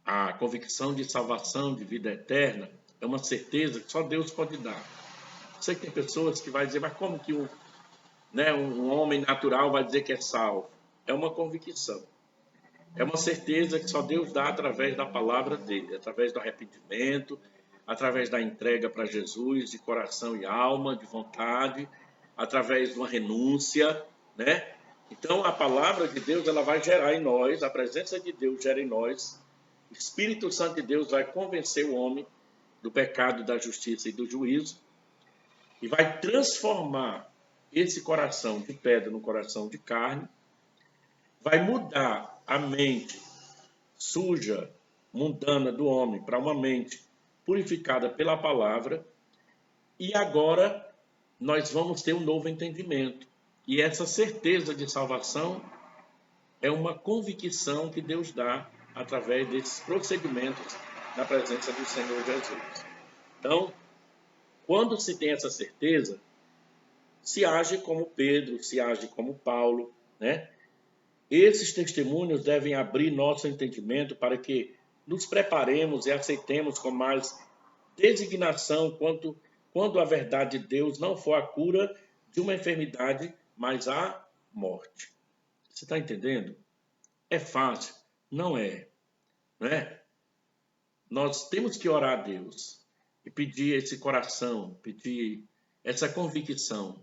a convicção de salvação, de vida eterna, é uma certeza que só Deus pode dar. Eu sei que tem pessoas que vão dizer, mas como que um homem natural vai dizer que é salvo? É uma convicção. É uma certeza que só Deus dá através da palavra dele, através do arrependimento, através da entrega para Jesus, de coração e alma, de vontade, através de uma renúncia, né? Então, a palavra de Deus, ela vai gerar em nós, a presença de Deus gera em nós, o Espírito Santo de Deus vai convencer o homem do pecado, da justiça e do juízo, e vai transformar esse coração de pedra no coração de carne, vai mudar a mente suja, mundana do homem para uma mente purificada pela palavra, e agora nós vamos ter um novo entendimento. E essa certeza de salvação é uma convicção que Deus dá através desses procedimentos na presença do Senhor Jesus. Então, quando se tem essa certeza, se age como Pedro, se age como Paulo, né? Esses testemunhos devem abrir nosso entendimento para que nos preparemos e aceitemos com mais designação quando a verdade de Deus não for a cura de uma enfermidade, mas a morte. Você está entendendo? É fácil? Não é. Não é? Nós temos que orar a Deus e pedir esse coração, pedir essa convicção.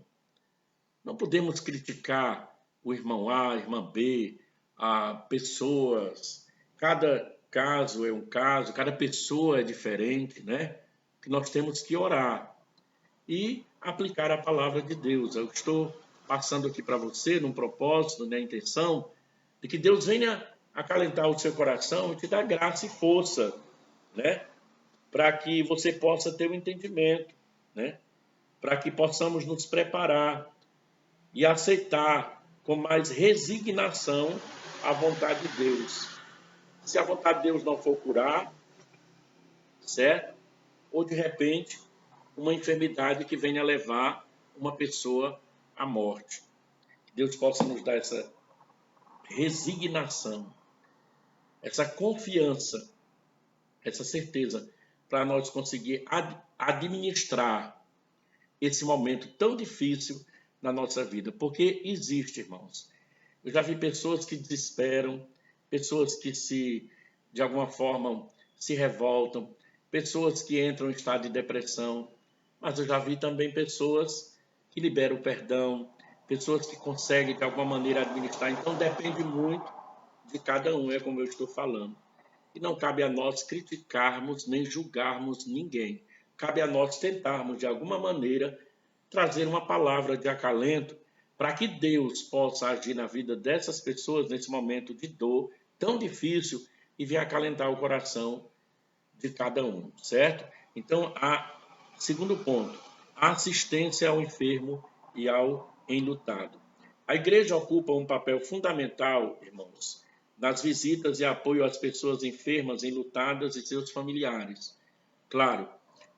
Não podemos criticar o irmão A, a irmã B, a pessoas. Cada caso é um caso, cada pessoa é diferente, né? Que nós temos que orar e aplicar a palavra de Deus. Eu estou passando aqui para você num propósito, na intenção de que Deus venha acalentar o seu coração e te dar graça e força, né? Para que você possa ter um entendimento, né? Para que possamos nos preparar e aceitar com mais resignação a vontade de Deus. Se a vontade de Deus não for curar, certo? Ou de repente uma enfermidade que venha levar uma pessoa à morte. Que Deus possa nos dar essa resignação, essa confiança, essa certeza, para nós conseguir administrar esse momento tão difícil na nossa vida. Porque existe, irmãos. Eu já vi pessoas que desesperam, pessoas que de alguma forma, se revoltam, pessoas que entram em estado de depressão, mas eu já vi também pessoas que liberam o perdão, pessoas que conseguem de alguma maneira administrar. Então depende muito de cada um, é como eu estou falando. E não cabe a nós criticarmos nem julgarmos ninguém. Cabe a nós tentarmos de alguma maneira trazer uma palavra de acalento para que Deus possa agir na vida dessas pessoas nesse momento de dor tão difícil e venha acalentar o coração de cada um, certo? Então, segundo ponto, a assistência ao enfermo e ao enlutado. A igreja ocupa um papel fundamental, irmãos, nas visitas e apoio às pessoas enfermas, enlutadas e seus familiares. Claro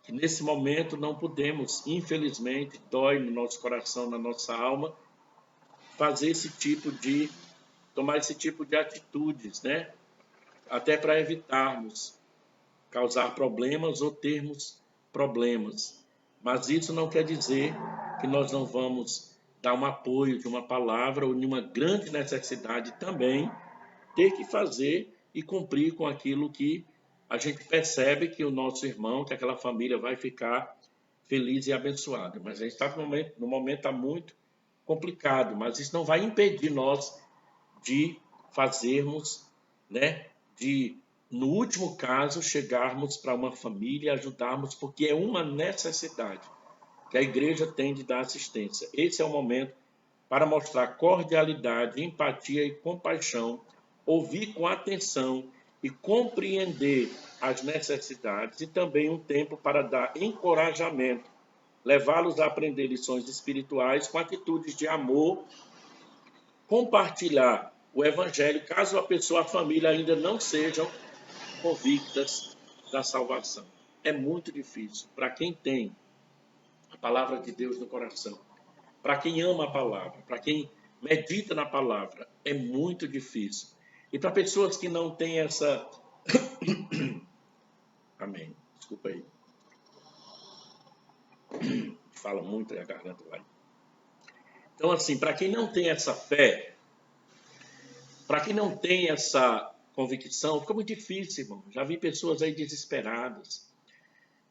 que nesse momento não podemos, infelizmente, dói no nosso coração, na nossa alma, tomar esse tipo de atitudes, né? Até para evitarmos causar problemas ou termos problemas. Mas isso não quer dizer que nós não vamos dar um apoio de uma palavra ou de uma grande necessidade também ter que fazer e cumprir com aquilo que a gente percebe que o nosso irmão, que aquela família vai ficar feliz e abençoada. Mas a gente está no momento está muito complicado, mas isso não vai impedir nós de fazermos, né, no último caso, chegarmos para uma família e ajudarmos, porque é uma necessidade que a igreja tem de dar assistência. Esse é o momento para mostrar cordialidade, empatia e compaixão, ouvir com atenção e compreender as necessidades, e também um tempo para dar encorajamento, levá-los a aprender lições espirituais com atitudes de amor, compartilhar o evangelho, caso a família ainda não sejam convictas da salvação. É muito difícil para quem tem a palavra de Deus no coração, para quem ama a palavra, para quem medita na palavra, é muito difícil. E para pessoas que não têm essa... Amém. Desculpa aí. Fala muito e a garganta vai. Então, assim, para quem não tem essa fé, para quem não tem essa convicção, fica muito difícil, irmão. Já vi pessoas aí desesperadas.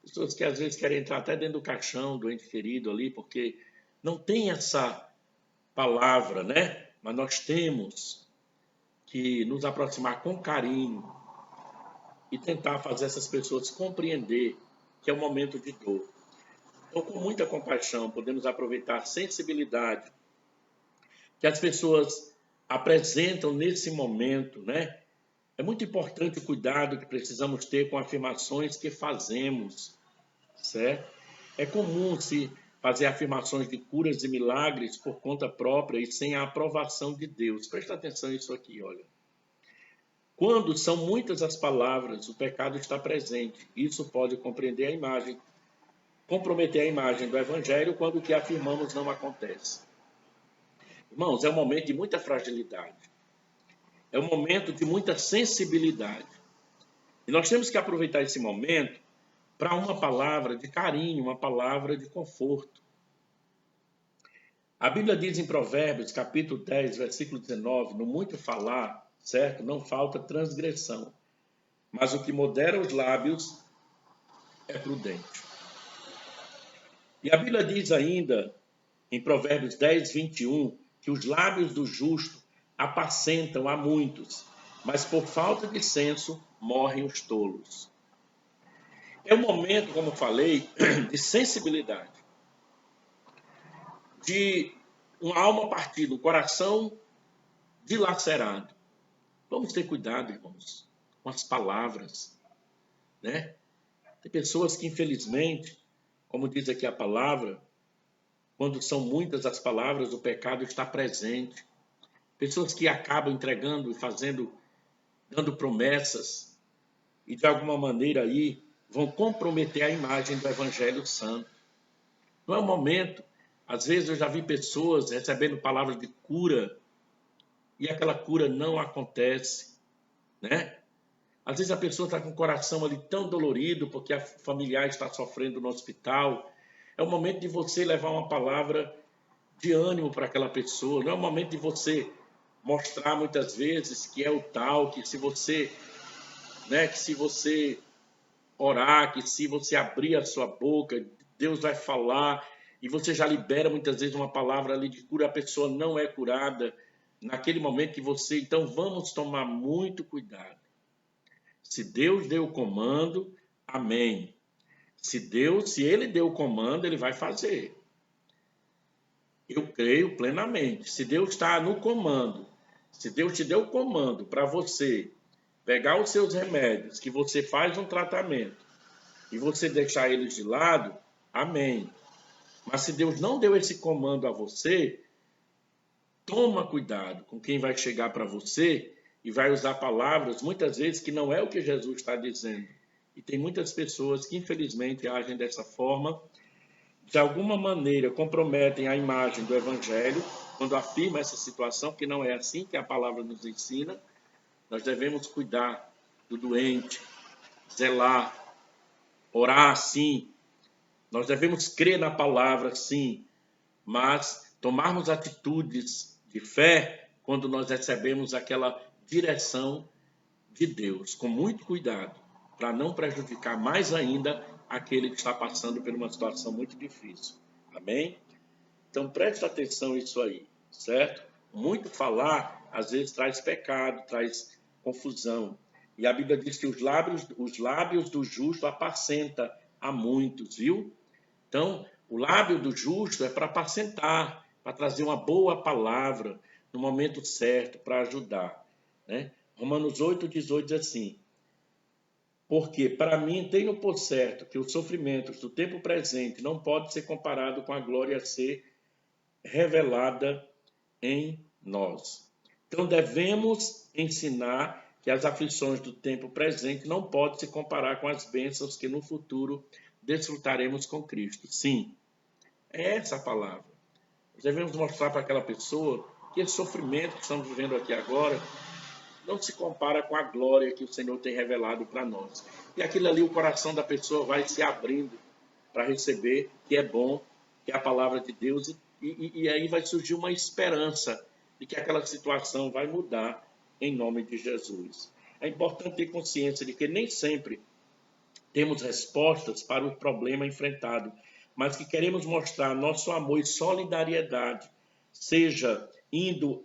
Pessoas que às vezes querem entrar até dentro do caixão do ente querido ali, porque não tem essa palavra, né? Mas nós temos que nos aproximar com carinho e tentar fazer essas pessoas compreender que é um momento de dor. Então, com muita compaixão, podemos aproveitar a sensibilidade que as pessoas apresentam nesse momento, né? É muito importante o cuidado que precisamos ter com afirmações que fazemos, certo? É comum se fazer afirmações de curas e milagres por conta própria e sem a aprovação de Deus. Presta atenção nisso aqui, olha. Quando são muitas as palavras, o pecado está presente. Isso pode comprometer a imagem do evangelho quando o que afirmamos não acontece. Irmãos, é um momento de muita fragilidade. É um momento de muita sensibilidade. E nós temos que aproveitar esse momento para uma palavra de carinho, uma palavra de conforto. A Bíblia diz em Provérbios, capítulo 10, versículo 19, no muito falar, certo? Não falta transgressão, mas o que modera os lábios é prudente. E a Bíblia diz ainda, em Provérbios 10, 21, que os lábios do justo apacentam a muitos, mas por falta de senso morrem os tolos. É um momento, como falei, de sensibilidade, de uma alma partida, um coração dilacerado. Vamos ter cuidado, irmãos, com as palavras, né? Tem pessoas que, infelizmente, como diz aqui a palavra, quando são muitas as palavras, o pecado está presente. Pessoas que acabam entregando e dando promessas e de alguma maneira aí vão comprometer a imagem do Evangelho Santo. Não é o momento. Às vezes eu já vi pessoas recebendo palavras de cura e aquela cura não acontece, né? Às vezes a pessoa está com o coração ali tão dolorido porque a familiar está sofrendo no hospital. É o momento de você levar uma palavra de ânimo para aquela pessoa. Não é o momento de você mostrar muitas vezes que é o tal, que se você, né, que se você orar, que se você abrir a sua boca, Deus vai falar e você já libera muitas vezes uma palavra ali de cura, a pessoa não é curada naquele momento que você. Então vamos tomar muito cuidado. Se Deus deu o comando, amém. Se ele deu o comando, ele vai fazer. Eu creio plenamente. Se Deus está no comando, se Deus te deu o comando para você pegar os seus remédios, que você faz um tratamento e você deixar eles de lado, amém. Mas se Deus não deu esse comando a você, toma cuidado com quem vai chegar para você e vai usar palavras, muitas vezes, que não é o que Jesus está dizendo. E tem muitas pessoas que, infelizmente, agem dessa forma, de alguma maneira comprometem a imagem do Evangelho, quando afirma essa situação, que não é assim que a palavra nos ensina. Nós devemos cuidar do doente, zelar, orar, sim. Nós devemos crer na palavra, sim, mas tomarmos atitudes de fé quando nós recebemos aquela direção de Deus, com muito cuidado, para não prejudicar mais ainda aquele que está passando por uma situação muito difícil. Amém? Então preste atenção nisso aí, certo? Muito falar, às vezes, traz pecado, traz confusão. E a Bíblia diz que os lábios do justo apacenta a muitos, viu? Então, o lábio do justo é para apacentar, para trazer uma boa palavra no momento certo, para ajudar, né? Romanos 8:18 diz assim: porque para mim tenho por certo que os sofrimentos do tempo presente não podem ser comparados com a glória a ser revelada em nós. Então devemos ensinar que as aflições do tempo presente não podem se comparar com as bênçãos que no futuro desfrutaremos com Cristo. Sim, é essa a palavra. Nós devemos mostrar para aquela pessoa que esse sofrimento que estamos vivendo aqui agora não se compara com a glória que o Senhor tem revelado para nós. E aquilo ali, o coração da pessoa vai se abrindo para receber que é bom, que é a palavra de Deus, e aí vai surgir uma esperança de que aquela situação vai mudar em nome de Jesus. É importante ter consciência de que nem sempre temos respostas para o problema enfrentado, mas que queremos mostrar nosso amor e solidariedade, seja indo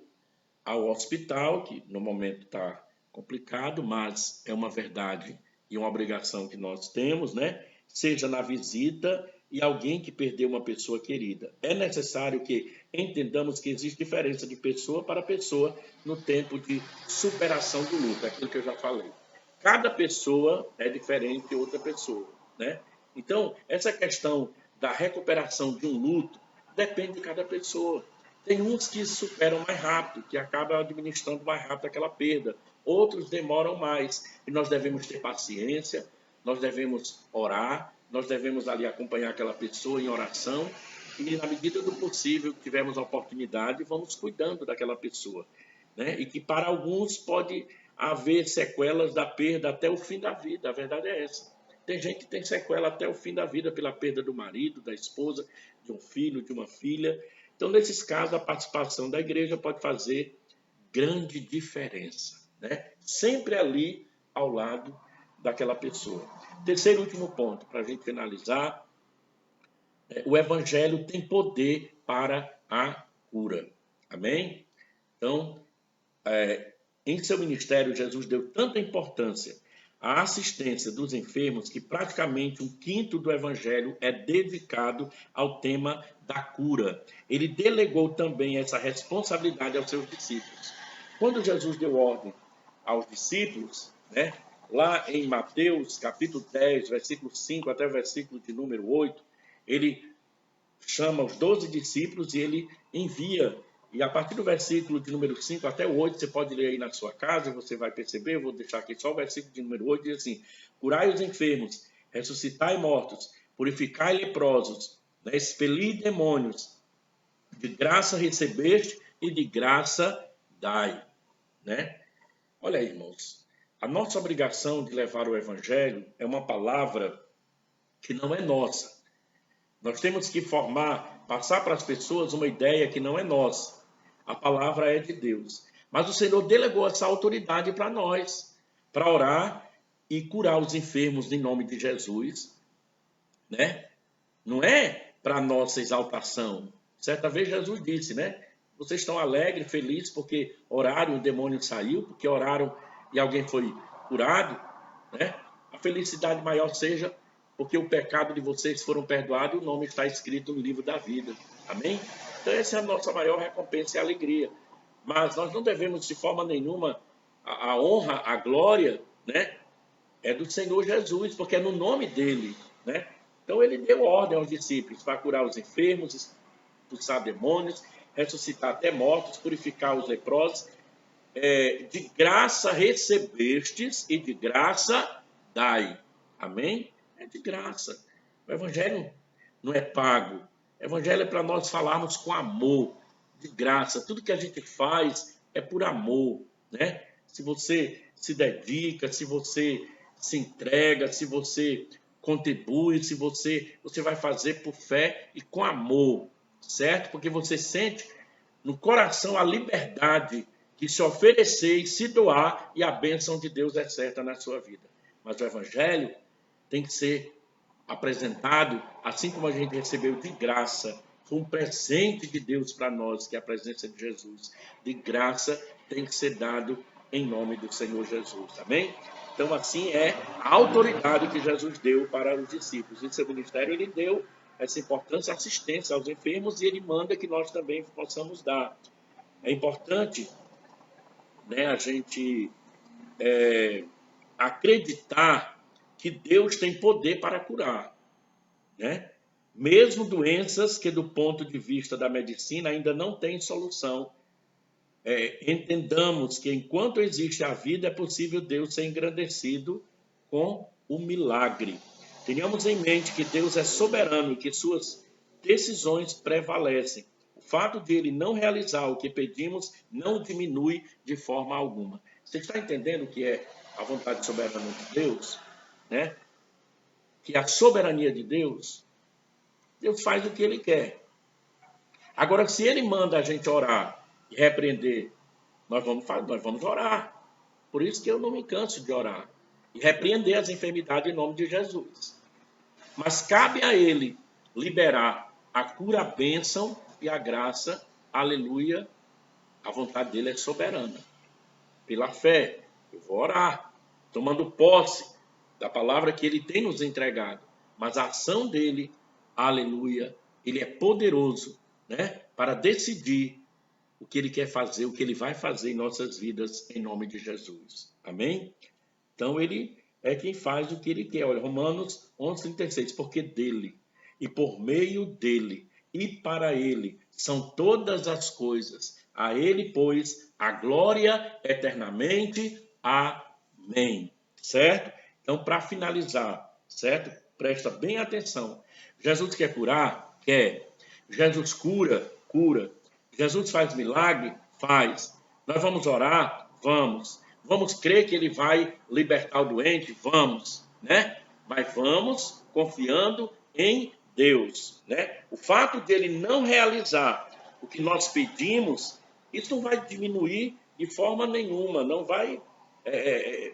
ao hospital, que no momento está complicado, mas é uma verdade e uma obrigação que nós temos, né? Seja na visita e alguém que perdeu uma pessoa querida. É necessário que entendamos que existe diferença de pessoa para pessoa no tempo de superação do luto, aquilo que eu já falei. Cada pessoa é diferente de outra pessoa, né? Então, essa questão da recuperação de um luto depende de cada pessoa. Tem uns que superam mais rápido, que acabam administrando mais rápido aquela perda. Outros demoram mais. E nós devemos ter paciência, nós devemos orar, nós devemos ali acompanhar aquela pessoa em oração e, na medida do possível, que tivermos a oportunidade, vamos cuidando daquela pessoa, né? E que para alguns pode haver sequelas da perda até o fim da vida. A verdade é essa. Tem gente que tem sequela até o fim da vida pela perda do marido, da esposa, de um filho, de uma filha. Então, nesses casos, a participação da igreja pode fazer grande diferença, né? Sempre ali ao lado daquela pessoa. Terceiro e último ponto, para a gente finalizar, o evangelho tem poder para a cura. Amém? Então, em seu ministério, Jesus deu tanta importância à assistência dos enfermos que praticamente 1/5 do evangelho é dedicado ao tema da cura. Ele delegou também essa responsabilidade aos seus discípulos. Quando Jesus deu ordem aos discípulos, né, lá em Mateus, capítulo 10, versículo 5 até o versículo de número 8, ele chama os 12 discípulos e ele envia. E a partir do versículo de número 5 até o 8, você pode ler aí na sua casa, você vai perceber, eu vou deixar aqui só o versículo de número 8, diz assim: curai os enfermos, ressuscitai mortos, purificai leprosos, né? Expelir demônios. De graça recebeste e de graça dai, né? Olha aí, irmãos, a nossa obrigação de levar o evangelho é uma palavra que não é nossa. Nós temos que passar para as pessoas uma ideia que não é nossa. A palavra é de Deus. Mas o Senhor delegou essa autoridade para nós, para orar e curar os enfermos em nome de Jesus, né? Não é para nossa exaltação. Certa vez Jesus disse, né? Vocês estão alegres, felizes porque oraram e o demônio saiu, porque oraram e alguém foi curado, né? A felicidade maior seja porque o pecado de vocês foram perdoados e o nome está escrito no livro da vida. Amém? Então essa é a nossa maior recompensa e alegria. Mas nós não devemos de forma nenhuma a honra, a glória, né? É do Senhor Jesus, porque é no nome dele, né? Então ele deu ordem aos discípulos para curar os enfermos, expulsar demônios, ressuscitar até mortos, purificar os leprosos. De graça recebestes e de graça dai. Amém? É de graça. O evangelho não é pago. O evangelho é para nós falarmos com amor, de graça. Tudo que a gente faz é por amor, né? Se você se dedica, se você se entrega, se você contribui, se você vai fazer por fé e com amor, certo? Porque você sente no coração a liberdade de se oferecer e se doar, e a bênção de Deus é certa na sua vida. Mas o evangelho tem que ser apresentado assim como a gente recebeu de graça. Foi um presente de Deus para nós, que é a presença de Jesus. De graça tem que ser dado em nome do Senhor Jesus. Amém? Então, assim é a autoridade que Jesus deu para os discípulos. Em seu ministério, ele deu essa importância, assistência aos enfermos, e ele manda que nós também possamos dar. É importante, né, a gente acreditar que Deus tem poder para curar, né? Mesmo doenças que, do ponto de vista da medicina, ainda não têm solução. Entendamos que, enquanto existe a vida, é possível Deus ser engrandecido com o milagre. Tenhamos em mente que Deus é soberano e que suas decisões prevalecem. O fato de ele não realizar o que pedimos não diminui de forma alguma. Você está entendendo o que é a vontade soberana de Deus, né? Que a soberania de Deus faz o que ele quer. Agora, se ele manda a gente orar e repreender, nós vamos orar. Por isso que eu não me canso de orar e repreender as enfermidades em nome de Jesus. Mas cabe a ele liberar a cura, a bênção e a graça. Aleluia. A vontade dele é soberana. Pela fé, eu vou orar, tomando posse da palavra que ele tem nos entregado. Mas a ação dele, aleluia, ele é poderoso, né, para decidir o que ele quer fazer, o que ele vai fazer em nossas vidas, em nome de Jesus. Amém? Então, ele é quem faz o que ele quer. Olha, Romanos 11:36, porque dele, e por meio dele, e para ele, são todas as coisas. A ele, pois, a glória eternamente. Amém. Certo? Então, para finalizar, certo? Presta bem atenção. Jesus quer curar? Quer. Jesus cura? Cura. Jesus faz milagre? Faz. Nós vamos orar? Vamos. Vamos crer que ele vai libertar o doente? Vamos, né? Mas vamos confiando em Deus, né? O fato de ele não realizar o que nós pedimos, isso não vai diminuir de forma nenhuma, não vai...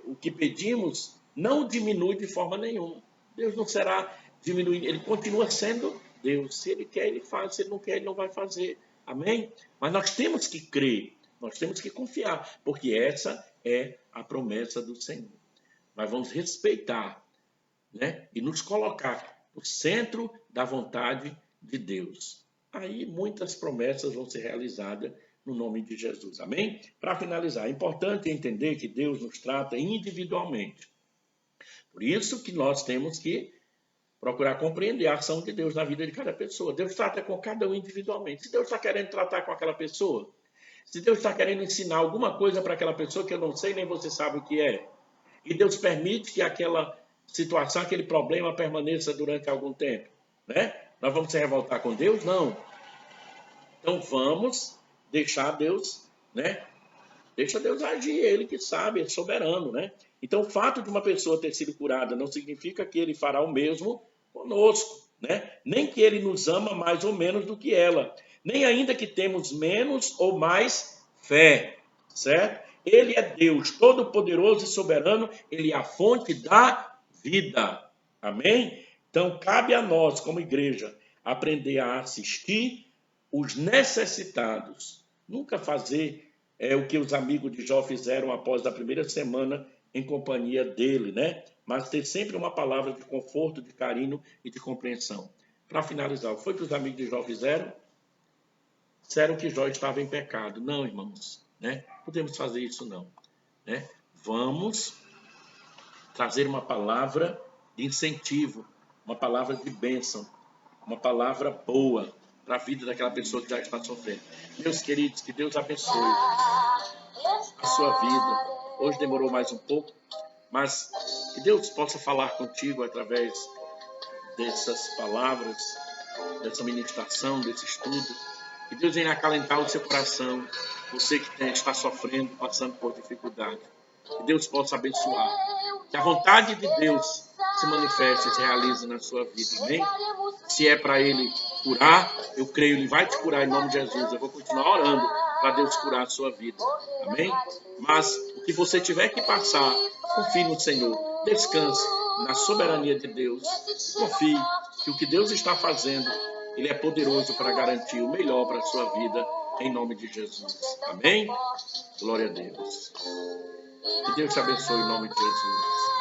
o que pedimos não diminui de forma nenhuma. Deus não será diminuído, ele continua sendo Deus. Se ele quer, ele faz, se ele não quer, ele não vai fazer. Amém? Mas nós temos que crer, nós temos que confiar, porque essa é a promessa do Senhor. Nós vamos respeitar, né, e nos colocar no centro da vontade de Deus. Aí muitas promessas vão ser realizadas no nome de Jesus. Amém? Para finalizar, é importante entender que Deus nos trata individualmente. Por isso que nós temos que procurar compreender a ação de Deus na vida de cada pessoa. Deus trata com cada um individualmente. Se Deus está querendo tratar com aquela pessoa, se Deus está querendo ensinar alguma coisa para aquela pessoa que eu não sei nem você sabe o que é, e Deus permite que aquela situação, aquele problema permaneça durante algum tempo, né? Nós vamos se revoltar com Deus? Não. Então vamos deixar Deus, né? Deixa Deus agir, Ele que sabe, é soberano, né? Então o fato de uma pessoa ter sido curada não significa que Ele fará o mesmo conosco, né? Nem que Ele nos ama mais ou menos do que ela, nem ainda que temos menos ou mais fé, certo? Ele é Deus todo-poderoso e soberano, Ele é a fonte da vida, amém? Então cabe a nós, como igreja, aprender a assistir os necessitados, nunca fazer o que os amigos de Jó fizeram após a primeira semana em companhia dele, né? Mas ter sempre uma palavra de conforto, de carinho e de compreensão. Para finalizar, foi o que os amigos de Jó fizeram? Disseram que Jó estava em pecado. Não, irmãos, né? Podemos fazer isso não, né? Vamos trazer uma palavra de incentivo, uma palavra de bênção, uma palavra boa para a vida daquela pessoa que já está sofrendo. Meus queridos, que Deus abençoe a sua vida. Hoje demorou mais um pouco, mas que Deus possa falar contigo através dessas palavras, dessa ministração, desse estudo. Que Deus venha acalentar o seu coração, você que está sofrendo, passando por dificuldade. Que Deus possa abençoar. Que a vontade de Deus se manifeste e se realize na sua vida, amém? Se é para Ele curar, eu creio, Ele vai te curar em nome de Jesus. Eu vou continuar orando para Deus curar a sua vida, amém? Mas o que você tiver que passar, confie no Senhor, descanse na soberania de Deus, confie que o que Deus está fazendo, Ele é poderoso para garantir o melhor para a sua vida, em nome de Jesus, amém? Glória a Deus. Que Deus te abençoe em nome de Jesus.